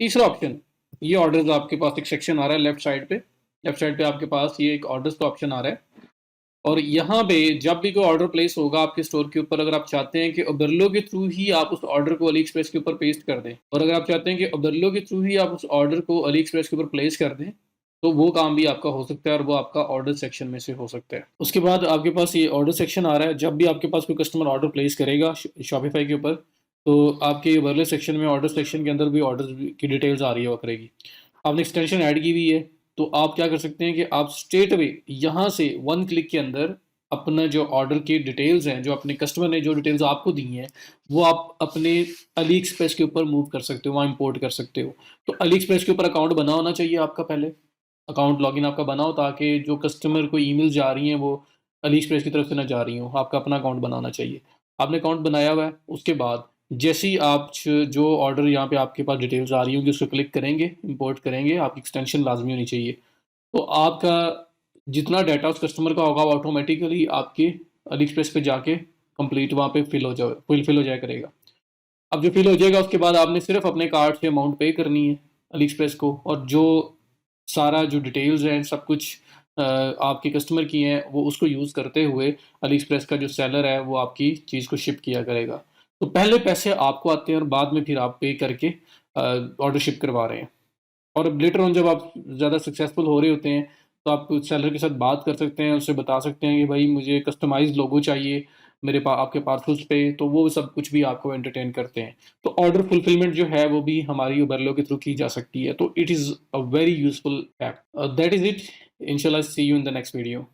तीसरा ऑप्शन, ये ऑर्डर्स आपके पास एक सेक्शन आ रहा है लेफ्ट साइड पे। लेफ्ट साइड पे आपके पास ये एक ऑर्डर्स का ऑप्शन आ रहा है और यहाँ पे जब भी कोई ऑर्डर प्लेस होगा आपके स्टोर के ऊपर, अगर आप चाहते हैं कि ओबरलो के थ्रू ही आप उस ऑर्डर को अली एक्सप्रेस के ऊपर पेस्ट कर दें, और अगर आप चाहते हैं कि ओबरलो के थ्रू ही आप उस ऑर्डर को अली एक्सप्रेस के ऊपर प्लेस कर दें, तो वो काम भी आपका हो सकता है और वो आपका ऑर्डर सेक्शन में से हो सकता है। उसके बाद आपके पास ये ऑर्डर सेक्शन आ रहा है। जब भी आपके पास कोई कस्टमर ऑर्डर प्लेस करेगा शॉपिफाई के ऊपर, तो आपके ओबरलो सेक्शन में, ऑर्डर सेक्शन के अंदर भी ऑर्डर की डिटेल्स आ रही है, वो करेगी। आपने एक्सटेंशन ऐड की हुई है, तो आप क्या कर सकते हैं कि आप स्ट्रेट अवे यहाँ से वन क्लिक के अंदर अपना जो ऑर्डर की डिटेल्स हैं, जो अपने कस्टमर ने जो डिटेल्स आपको दी हैं, वो आप अपने अली एक्सप्रेस के ऊपर मूव कर सकते हो, वहाँ इंपोर्ट कर सकते हो। तो अली एक्सप्रेस के ऊपर अकाउंट बना होना चाहिए आपका, पहले अकाउंट लॉगिन आपका बना हो, ताकि जो कस्टमर को ईमेल जा रही हैं वो अली एक्सप्रेस की तरफ से ना जा रही हो। आपका अपना अकाउंट बनाना चाहिए। आपने अकाउंट बनाया हुआ है, उसके बाद जैसे ही आप जो ऑर्डर यहाँ पे आपके पास डिटेल्स आ रही होंगी उसको क्लिक करेंगे, इंपोर्ट करेंगे, आपकी एक्सटेंशन लाजमी होनी चाहिए। तो आपका जितना डाटा उस कस्टमर का होगा वो ऑटोमेटिकली आपके अली एक्सप्रेस पे जाके कंप्लीट वहाँ पे फिल हो जाए, फिल हो जाया करेगा। अब जो फिल हो जाएगा उसके बाद आपने सिर्फ अपने कार्ड से अमाउंट पे करनी है अली एक्सप्रेस को, और जो सारा जो डिटेल्स हैं सब कुछ आपके कस्टमर की हैं, वो उसको यूज़ करते हुए अली एक्सप्रेस का जो सेलर है वो आपकी चीज़ को शिप किया करेगा। तो पहले पैसे आपको आते हैं और बाद में फिर आप पे करके ऑर्डर शिप करवा रहे हैं। और लेटर ऑन जब आप ज़्यादा सक्सेसफुल हो रहे होते हैं, तो आप सेलर के साथ बात कर सकते हैं, उससे बता सकते हैं कि भाई मुझे कस्टमाइज़्ड लोगो चाहिए मेरे आपके पार्सल्स पे, तो वो सब कुछ भी आपको एंटरटेन करते हैं। तो ऑर्डर फुलफिलमेंट जो है वो भी हमारी उबरलो के थ्रू की जा सकती है। तो it is a very useful app. That is it. इंशाल्लाह see you in the next video.